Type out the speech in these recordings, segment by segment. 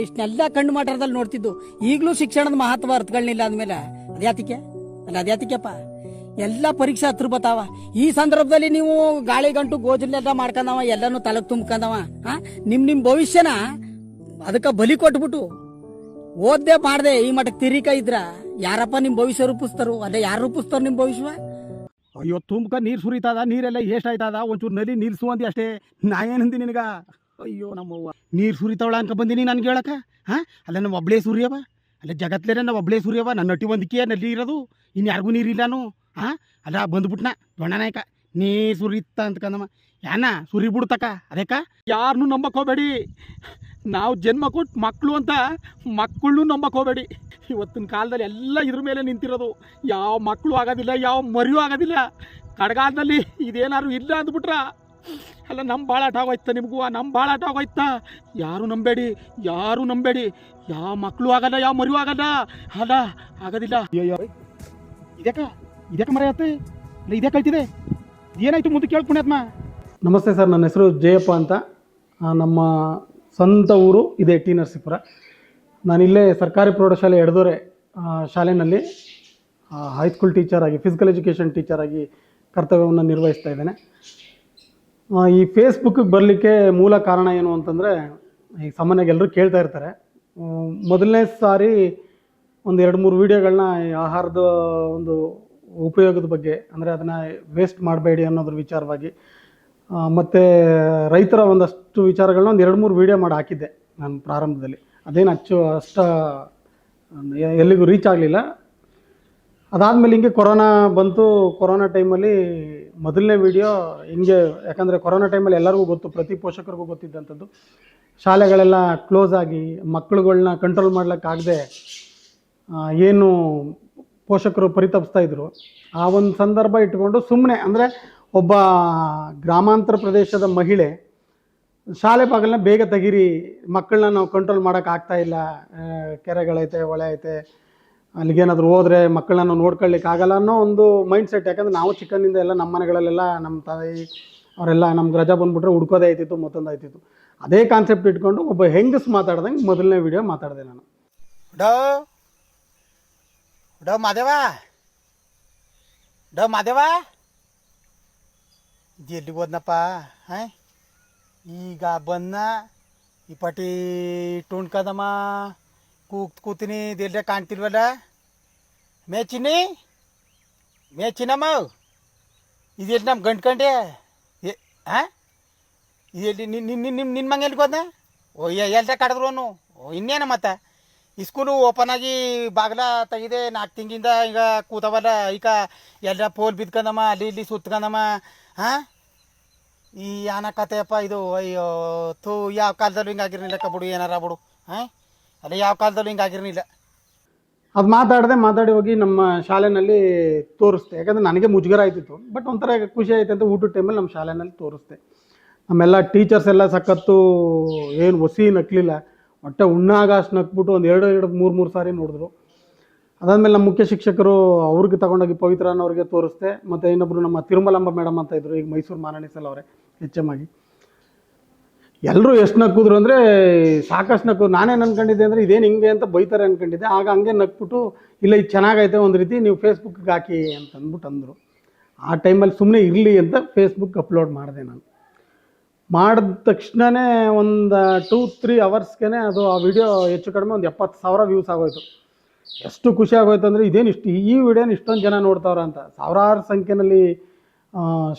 ಇಷ್ಟನ್ನೆಲ್ಲ ಕಣ್ಣು ಮಾಟರದಲ್ಲಿ ನೋಡ್ತಿದ್ದು ಈಗಲೂ ಶಿಕ್ಷಣದ ಮಹತ್ವ ಅರ್ಥಗಳನ್ನಿಲ್ಲ ಅಂದ್ಮೇಲೆ ಅದ್ಯಾತಿಕೆಪ್ಪ ಎಲ್ಲ ಪರೀಕ್ಷೆ ಹತ್ರ ಬತ್ತಾವ. ಈ ಸಂದರ್ಭದಲ್ಲಿ ನೀವು ಗಾಳಿ ಗಂಟು ಗೋಜಲೆಲ್ಲ ಮಾಡ್ಕೊಂಡವ ಎಲ್ಲಾನು ತಲೆಗೆ ತುಂಬ್ಕೊಂಡವ ನಿಮ್ ಭವಿಷ್ಯನ ಅದಕ್ಕೆ ಬಲಿ ಕೊಟ್ಬಿಟ್ಟು ಓದ್ದೆ ಮಾಡ್ದೆ ಈ ಮಟ್ಟಕ್ಕೆ ತಿರಿಕ ಇದ್ರ ಯಾರಪ್ಪ ನಿಮ್ ಭವಿಷ್ಯ ರೂಪಿಸ್ತಾರು? ಅಲ್ಲೇ ಯಾರು ರೂಪಿಸ್ತಾರ ನಿಮ್ ಭವಿಷ್ಯ? ಅಯ್ಯೋ ತುಮ್ಕ ನೀರು ಸುರಿತದ, ನೀರೆಲ್ಲ ಎಷ್ಟಾಯ್ತದ, ಒಂಚೂರು ನದಿ ನಿಲ್ಸು ಅಂದಿ ಅಷ್ಟೇ. ನಾ ಏನಂದಿ ನಿನಗ? ಅಯ್ಯೋ ನಮ್ಮವ್ವ ನೀರು ಸುರಿತಾವಳ ಅನ್ಕ ಬಂದಿನಿ ನನ್ಗೆ ಹೇಳಕ. ಅಲ್ಲ ನಾವು ಒಬ್ಳೇ ಸೂರ್ಯವ, ಅಲ್ಲ ಜಗತ್ಲೇನೆ ನಾವು ಒಬ್ಳೇ ಸೂರ್ಯವ. ನನ್ನ ನಟಿ ಒಂದಕ್ಕೆ ನಲ್ಲಿ ಇರೋದು, ಇನ್ನು ಯಾರಿಗೂ ನೀರಿಲ್ಲಾನು. ಅಲ್ಲ ಬಂದ್ಬಿಟ್ನ ದೊಣ್ಣನಾಯಕ ನೀರು ಸುರಿತ ಅಂತಕಂದಮ್ಮ. ಯಾನ ಸುರಿ ಬಿಡ್ತಕ್ಕ ಅದಕ್ಕ ಯಾರನ್ನೂ ನಂಬಕ್ ಹೋಗಬೇಡಿ. ನಾವು ಜನ್ಮ ಕೊಟ್ಟು ಮಕ್ಕಳು ಅಂತ ಮಕ್ಕಳನ್ನೂ ನಂಬಕ್ ಹೋಗಬೇಡಿ. ಇವತ್ತಿನ ಕಾಲದಲ್ಲಿ ಎಲ್ಲ ಇದ್ರ ಮೇಲೆ ನಿಂತಿರೋದು. ಯಾವ ಮಕ್ಕಳು ಆಗೋದಿಲ್ಲ, ಯಾವ ಮರಿಯೂ ಆಗೋದಿಲ್ಲ. ಕಡ್ಗಾಲದಲ್ಲಿ ಇದೇನಾದ್ರು ಇಲ್ಲ ಅಂದ್ಬಿಟ್ರ ಅಲ್ಲ ನಮ್ಮ ಭಾಳ ಆಟ ಆಗೋಯ್ತ, ನಿಮಗೂ ನಮ್ಮ ಭಾಳ ಆಟ ಆಗೋಯ್ತ. ಯಾರು ನಂಬೇಡಿ, ಯಾರು ನಂಬೇಡಿ. ಯಾವ ಮಕ್ಕಳು ಆಗಲ್ಲ, ಯಾವ ಮರಿಯೂ ಆಗಲ್ಲ. ಅಲ್ಲ ಆಗೋದಿಲ್ಲ. ಇದಕ್ಕೆ ಮರೆಯತ್ತೆ ಅಲ್ಲ, ಇದೇ ಕಳ್ತಿದೆ. ಏನಾಯ್ತು ಮುಂದೆ ಕೇಳ್ಕೊಂಡಾತ್ಮ. ನಮಸ್ತೆ ಸರ್, ನನ್ನ ಹೆಸರು ಜಯಪ್ಪ ಅಂತ. ನಮ್ಮ ಸ್ವಂತ ಊರು ಇದೆ ಟಿ ನರಸೀಪುರ. ನಾನಿಲ್ಲೇ ಸರ್ಕಾರಿ ಪ್ರೌಢಶಾಲೆ ಎಡದೊರೆ ಶಾಲೆಯಲ್ಲಿ ಹೈಸ್ಕೂಲ್ ಟೀಚರ್ ಆಗಿ, ಫಿಸಿಕಲ್ ಎಜುಕೇಷನ್ ಟೀಚರ್ ಆಗಿ ಕರ್ತವ್ಯವನ್ನು ನಿರ್ವಹಿಸ್ತಾ ಇದ್ದೇನೆ. ಈ ಫೇಸ್ಬುಕ್ಕಿಗೆ ಬರಲಿಕ್ಕೆ ಮೂಲ ಕಾರಣ ಏನು ಅಂತಂದರೆ, ಈಗ ಸಾಮಾನ್ಯವಾಗಿ ಎಲ್ಲರೂ ಕೇಳ್ತಾ ಇರ್ತಾರೆ. ಮೊದಲನೇ ಸಾರಿ ಒಂದು 2-3 ವೀಡಿಯೋಗಳನ್ನ ಆಹಾರದ ಒಂದು ಉಪಯೋಗದ ಬಗ್ಗೆ, ಅಂದರೆ ಅದನ್ನು ವೇಸ್ಟ್ ಮಾಡಬೇಡಿ ಅನ್ನೋದ್ರ ವಿಚಾರವಾಗಿ, ಮತ್ತು ರೈತರ ಒಂದಷ್ಟು ವಿಚಾರಗಳನ್ನ ಒಂದು 2-3 ವೀಡಿಯೋ ಮಾಡಿ ಹಾಕಿದ್ದೆ ನಾನು ಪ್ರಾರಂಭದಲ್ಲಿ. ಅದೇನು ಅಷ್ಟು ಎಲ್ಲಿಗೂ ರೀಚ್ ಆಗಲಿಲ್ಲ. ಅದಾದಮೇಲೆ ಹಿಂಗೆ ಕೊರೋನಾ ಬಂತು. ಕೊರೋನಾ ಟೈಮಲ್ಲಿ ಮೊದಲನೇ ವೀಡಿಯೋ ಹಿಂಗೆ, ಯಾಕಂದರೆ ಕೊರೋನಾ ಟೈಮಲ್ಲಿ ಎಲ್ಲರಿಗೂ ಗೊತ್ತು, ಪ್ರತಿ ಪೋಷಕರಿಗೂ ಗೊತ್ತಿದ್ದಂಥದ್ದು. ಶಾಲೆಗಳೆಲ್ಲ ಕ್ಲೋಸ್ ಆಗಿ ಮಕ್ಕಳುಗಳ್ನ ಕಂಟ್ರೋಲ್ ಮಾಡ್ಲಿಕ್ಕಾಗದೆ ಏನು ಪೋಷಕರು ಪರಿತಪಿಸ್ತಾಯಿದ್ರು. ಆ ಒಂದು ಸಂದರ್ಭ ಇಟ್ಕೊಂಡು ಸುಮ್ಮನೆ, ಅಂದರೆ ಒಬ್ಬ ಗ್ರಾಮಾಂತರ ಪ್ರದೇಶದ ಮಹಿಳೆ ಶಾಲೆ ಬಾಗಿಲನ್ನ ಬೇಗ ತೆಗೀರಿ, ಮಕ್ಕಳನ್ನ ನಾವು ಕಂಟ್ರೋಲ್ ಮಾಡೋಕ್ಕಾಗ್ತಾಯಿಲ್ಲ, ಕೆರೆಗಳೈತೆ, ಹೊಳೆ ಐತೆ, ಅಲ್ಲಿಗೇನಾದರೂ ಹೋದರೆ ಮಕ್ಕಳನ್ನ ನಾವು ನೋಡ್ಕೊಳ್ಳಿಕ್ಕೆ ಆಗಲ್ಲ ಅನ್ನೋ ಒಂದು ಮೈಂಡ್ ಸೆಟ್. ಯಾಕಂದರೆ ನಾವು ಚಿಕ್ಕಂದಿಂದ ಎಲ್ಲ ನಮ್ಮ ಮನೆಗಳಲ್ಲೆಲ್ಲ ನಮ್ಮ ತಾಯಿ ಅವರೆಲ್ಲ ನಮ್ಗೆ ರಜಾ ಬಂದುಬಿಟ್ರೆ ಹುಡ್ಕೋದೇ ಆಯ್ತಿತ್ತು, ಮತ್ತೊಂದು ಆಯ್ತಿತ್ತು. ಅದೇ ಕಾನ್ಸೆಪ್ಟ್ ಇಟ್ಕೊಂಡು ಒಬ್ಬ ಹೆಂಗಸ್ ಮಾತಾಡ್ದಂಗೆ ಮೊದಲನೇ ವೀಡಿಯೋ ಮಾತಾಡಿದೆ ನಾನು. ಮಾದೇವ ಎಲ್ಲಿಗೆ ಹೋದ್ನಪ್ಪ? ಈಗ ಬಂದ ಈ ಪಟಿ ಟುಣ್ಕದಮ್ಮ ಕೂತೀನಿ, ಇದೆಲ್ಲ ಕಾಣ್ತಿಲ್ವಲ್ಲ. ಮೇಚಿನಮ್ಮ ಇದೆಲ್ಲಿ ನಮ್ಮ ಗಂಟ್ಕಂಡೆ ಇದೆಲ್ಲಿ ನಿನ್ನ ಮಂಗೆ ಎಲ್ಲಿಗೆ ಹೋದ್ನ? ಎಲ್ದ ಕಡಿದ್ರು ಅವನು. ಇನ್ನೇನ ಮತ್ತೆ ಈ ಸ್ಕೂಲು ಓಪನ್ ಆಗಿ ಬಾಗಿಲ ತೆಗಿದೆ 4 ತಿಂಗಳಿಂದ. ಈಗ ಕೂತವಲ್ಲ, ಈಗ ಎಲ್ಲ ಪೋಲ್ ಬಿದ್ಕಂದಮ್ಮ, ಅಲ್ಲಿ ಇಲ್ಲಿ ಸುತ್ಕಂದಮ್ಮ. ಈ ಆನ ಕತೆಯಪ್ಪ ಇದು. ಅಯ್ಯೋ ಥೂ, ಯಾವ ಕಾಲದಲ್ಲೂ ಹಿಂಗಾಗಿರ್ನಿಲ್ಲ ಕಬಿಡು, ಏನಾರ ಬಿಡು. ಅಲ್ಲ ಯಾವ ಕಾಲದಲ್ಲೂ ಹಿಂಗಾಗಿರ್ನಿಲ್ಲ. ಅದು ಮಾತಾಡಿ ಹೋಗಿ ನಮ್ಮ ಶಾಲೆಯಲ್ಲಿ ತೋರಿಸ್ದೆ. ಯಾಕಂದರೆ ನನಗೆ ಮುಜುಗರ ಆಯ್ತಿತ್ತು, ಬಟ್ ಒಂಥರ ಖುಷಿ ಆಯ್ತು ಅಂತ ಊಟದ ಟೈಮಲ್ಲಿ ನಮ್ಮ ಶಾಲೆಯಲ್ಲಿ ತೋರಿಸ್ದೆ. ನಮ್ಮೆಲ್ಲ ಟೀಚರ್ಸ್ ಎಲ್ಲ ಸಖತ್ತು ಏನು ಒಸಿ ನಕ್ಕಲಿಲ್ಲ, ಒಟ್ಟೆ ಉಣ್ಣಾಗ ಅಷ್ಟು ನಕ್ಬಿಟ್ಟು ಒಂದು 2-3 ಸಾರಿ ನೋಡಿದ್ರು. ಅದಾದಮೇಲೆ ನಮ್ಮ ಮುಖ್ಯ ಶಿಕ್ಷಕರು ಅವ್ರಿಗೆ ತಗೊಂಡೋಗಿ ಪವಿತ್ರ ಅನ್ನೋರಿಗೆ ತೋರಿಸ್ದೆ. ಮತ್ತು ಇನ್ನೊಬ್ಬರು ನಮ್ಮ ತಿರುಮಲಂಬ ಮೇಡಮ್ ಅಂತ ಇದ್ದರು, ಈಗ ಮೈಸೂರು ಮಾರಾಣಿಸಲ್ಲ ಅವರೇ HM ಆಗಿ. ಎಲ್ಲರೂ ಎಷ್ಟು ನಕ್ಕಿದ್ರು ಅಂದರೆ ಸಾಕಷ್ಟು ನಕ್ಕು. ನಾನೇನು ಅಂದ್ಕೊಂಡಿದ್ದೆ ಅಂದರೆ ಇದೇನು ಹಿಂಗೆ ಅಂತ ಬೈತಾರೆ ಅಂದ್ಕೊಂಡಿದ್ದೆ. ಆಗ ಹಂಗೆ ನಕ್ಬಿಟ್ಟು, ಇಲ್ಲ ಇದು ಚೆನ್ನಾಗೈತೆ ಒಂದು ರೀತಿ, ನೀವು ಫೇಸ್ಬುಕ್ಗೆ ಹಾಕಿ ಅಂತ ಅಂದರು. ಆ ಟೈಮಲ್ಲಿ ಸುಮ್ಮನೆ ಇರಲಿ ಅಂತ ಫೇಸ್ಬುಕ್ ಅಪ್ಲೋಡ್ ಮಾಡಿದೆ ನಾನು. ಮಾಡಿದ ತಕ್ಷಣವೇ ಒಂದು 2-3 ಅವರ್ಸ್ಗೆ ಅದು ಆ ವಿಡಿಯೋ ಹೆಚ್ಚು ಕಡಿಮೆ ಒಂದು 70,000 ವ್ಯೂಸ್ ಆಗೋಯ್ತು. ಎಷ್ಟು ಖುಷಿ ಆಗೋಯ್ತು ಅಂದರೆ, ಇದೇನು ಈ ವಿಡಿಯೋನ ಇಷ್ಟೊಂದು ಜನ ನೋಡ್ತಾವ್ರ ಅಂತ. ಸಾವಿರಾರು ಸಂಖ್ಯೆಯಲ್ಲಿ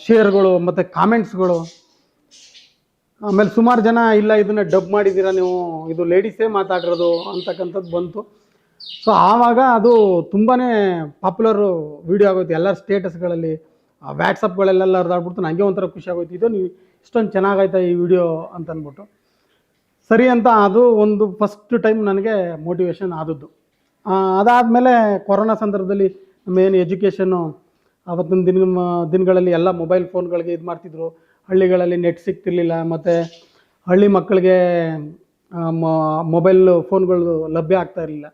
ಶೇರ್ಗಳು ಮತ್ತು ಕಾಮೆಂಟ್ಸ್ಗಳು. ಆಮೇಲೆ ಸುಮಾರು ಜನ, ಇಲ್ಲ ಇದನ್ನು ಡಬ್ ಮಾಡಿದ್ದೀರಾ ನೀವು, ಇದು ಲೇಡೀಸೇ ಮಾತಾಡಿರೋದು ಅಂತಕ್ಕಂಥದ್ದು ಬಂತು. ಸೊ ಆವಾಗ ಅದು ತುಂಬಾ ಪಾಪ್ಯುಲರು ವಿಡಿಯೋ ಆಗೋಯ್ತು. ಎಲ್ಲರ ಸ್ಟೇಟಸ್ಗಳಲ್ಲಿ, ವ್ಯಾಟ್ಸಪ್ಗಳೆಲ್ಲ ಹರಿದಾಡ್ಬಿಡ್ತು. ನನಗೆ ಒಂಥರ ಖುಷಿ ಆಗೋಯ್ತು, ಇದು ನೀವು ಇಷ್ಟೊಂದು ಚೆನ್ನಾಗಾಯ್ತಾ ಈ ವಿಡಿಯೋ ಅಂತ ಅಂದ್ಬಿಟ್ಟು. ಸರಿ ಅಂತ ಅದು ಒಂದು ಫಸ್ಟ್ ಟೈಮ್ ನನಗೆ ಮೋಟಿವೇಶನ್ ಆದದ್ದು. ಅದಾದಮೇಲೆ ಕೊರೋನಾ ಸಂದರ್ಭದಲ್ಲಿ ಮೇನ್ ಎಜುಕೇಷನ್ನು ಆವತ್ತಿನ ದಿನಗಳಲ್ಲಿ ಎಲ್ಲ ಮೊಬೈಲ್ ಫೋನ್ಗಳಿಗೆ ಇದು ಮಾಡ್ತಿದ್ರು. ಹಳ್ಳಿಗಳಲ್ಲಿ ನೆಟ್ ಸಿಗ್ತಿರ್ಲಿಲ್ಲ, ಮತ್ತು ಹಳ್ಳಿ ಮಕ್ಕಳಿಗೆ ಮೊಬೈಲ್ ಫೋನ್ಗಳು ಲಭ್ಯ ಆಗ್ತಾ ಇರಲಿಲ್ಲ.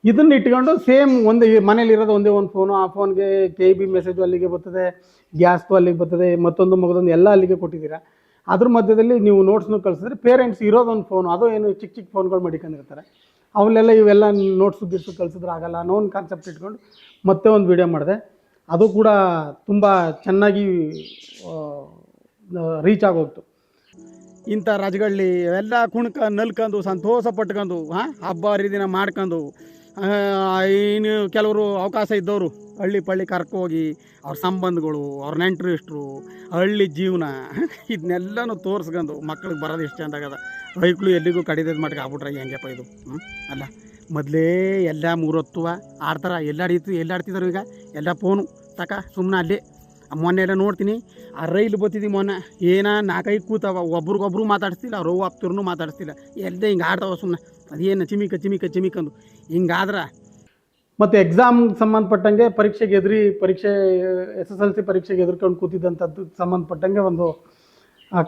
ಇದನ್ನು ಇಟ್ಕೊಂಡು ಸೇಮ್ ಒಂದು ಮನೇಲಿರೋದು ಒಂದೇ ಒಂದು ಫೋನು, ಆ ಫೋನ್ಗೆ KB ಮೆಸೇಜು ಅಲ್ಲಿಗೆ ಬರ್ತದೆ, ಗ್ಯಾಸ್ದು ಅಲ್ಲಿಗೆ ಬರ್ತದೆ, ಮತ್ತೊಂದು ಎಲ್ಲ ಅಲ್ಲಿಗೆ ಕೊಟ್ಟಿದ್ದೀರಾ. ಅದ್ರ ಮಧ್ಯದಲ್ಲಿ ನೀವು ನೋಟ್ಸ್ನು ಕಳಿಸಿದ್ರೆ ಪೇರೆಂಟ್ಸ್ ಇರೋದೊಂದು ಫೋನು, ಅದು ಏನು ಚಿಕ್ಕ ಚಿಕ್ಕ ಫೋನ್ಗಳು ಮಡಿಕೊಂಡಿರ್ತಾರೆ, ಅವಲ್ಲೆಲ್ಲ ಇವೆಲ್ಲ ನೋಟ್ಸು ಗಿಟ್ಸು ಕಳಿಸಿದ್ರೆ ಆಗಲ್ಲ ಅನ್ನೋ ಒಂದು ಕಾನ್ಸೆಪ್ಟ್ ಇಟ್ಕೊಂಡು ಮತ್ತೆ ಒಂದು ವಿಡಿಯೋ ಮಾಡಿದೆ. ಅದು ಕೂಡ ತುಂಬ ಚೆನ್ನಾಗಿ ರೀಚ್ ಆಗೋಗ್ತು. ಇಂಥ ರಜಗಳ್ಳಿ ಎಲ್ಲ ನಲ್ಕೊಂಡು ಸಂತೋಷ ಪಟ್ಕೊಂಡು ಹಬ್ಬ ಹರಿದಿನ ಮಾಡ್ಕೊಂಡು, ಇನ್ನು ಕೆಲವರು ಅವಕಾಶ ಇದ್ದವರು ಹಳ್ಳಿ ಪಳ್ಳಿ ಕರ್ಕೋಗಿ ಅವ್ರ ಸಂಬಂಧಗಳು, ಅವ್ರ ನೆಂಟರಿಷ್ಟರು, ಹಳ್ಳಿ ಜೀವನ ಇದನ್ನೆಲ್ಲನೂ ತೋರಿಸ್ಕೊಂಡು ಮಕ್ಳಿಗೆ ಬರೋದು ಎಷ್ಟು ಚೆಂದಾಗದ. ಬೈಕ್ಳು ಎಲ್ಲಿಗೂ ಕಡಿದದ ಮಟ್ಟಿಗೆ ಆಗ್ಬಿಟ್ರೆ ಹೆಂಗೆಪ್ಪ ಇದು ಅಲ್ಲ. ಮೊದಲೇ ಎಲ್ಲ 3 ಹೊತ್ತು ಆಡ್ತಾರೆ, ಎಲ್ಲಾಡ್ತಿದ್ರು ಈಗ ಎಲ್ಲ ಫೋನು ತಕ ಸುಮ್ಮನೆ ಅಲ್ಲೇ. ಮೊನ್ನೆ ಎಲ್ಲ ನೋಡ್ತೀನಿ ಆ ರೈಲು ಬತ್ತಿದ್ದು ಮೊನ್ನೆ ಏನ 4-5 ಕೂತಾವ, ಒಬ್ರಿಗೊಬ್ರು ಮಾತಾಡಿಸ್ತಿಲ್ಲ, ಅವ್ರು ಅಪ್ತರ್ನು ಮಾತಾಡಿಸ್ತಿಲ್ಲ, ಎಲ್ಲೇ ಹಿಂಗೆ ಆಡ್ತಾವ ಸುಮ್ಮನೆ. ಅದೇನು ಚಿಮಿಕಂದು ಹಿಂಗಾದ್ರೆ. ಮತ್ತು ಎಕ್ಸಾಮ್ಗೆ ಸಂಬಂಧಪಟ್ಟಂಗೆ ಪರೀಕ್ಷೆ SSLC ಪರೀಕ್ಷೆಗೆ ಎದುರ್ಕೊಂಡು ಕೂತಿದ್ದಂಥದ್ದು ಸಂಬಂಧಪಟ್ಟಂಗೆ ಒಂದು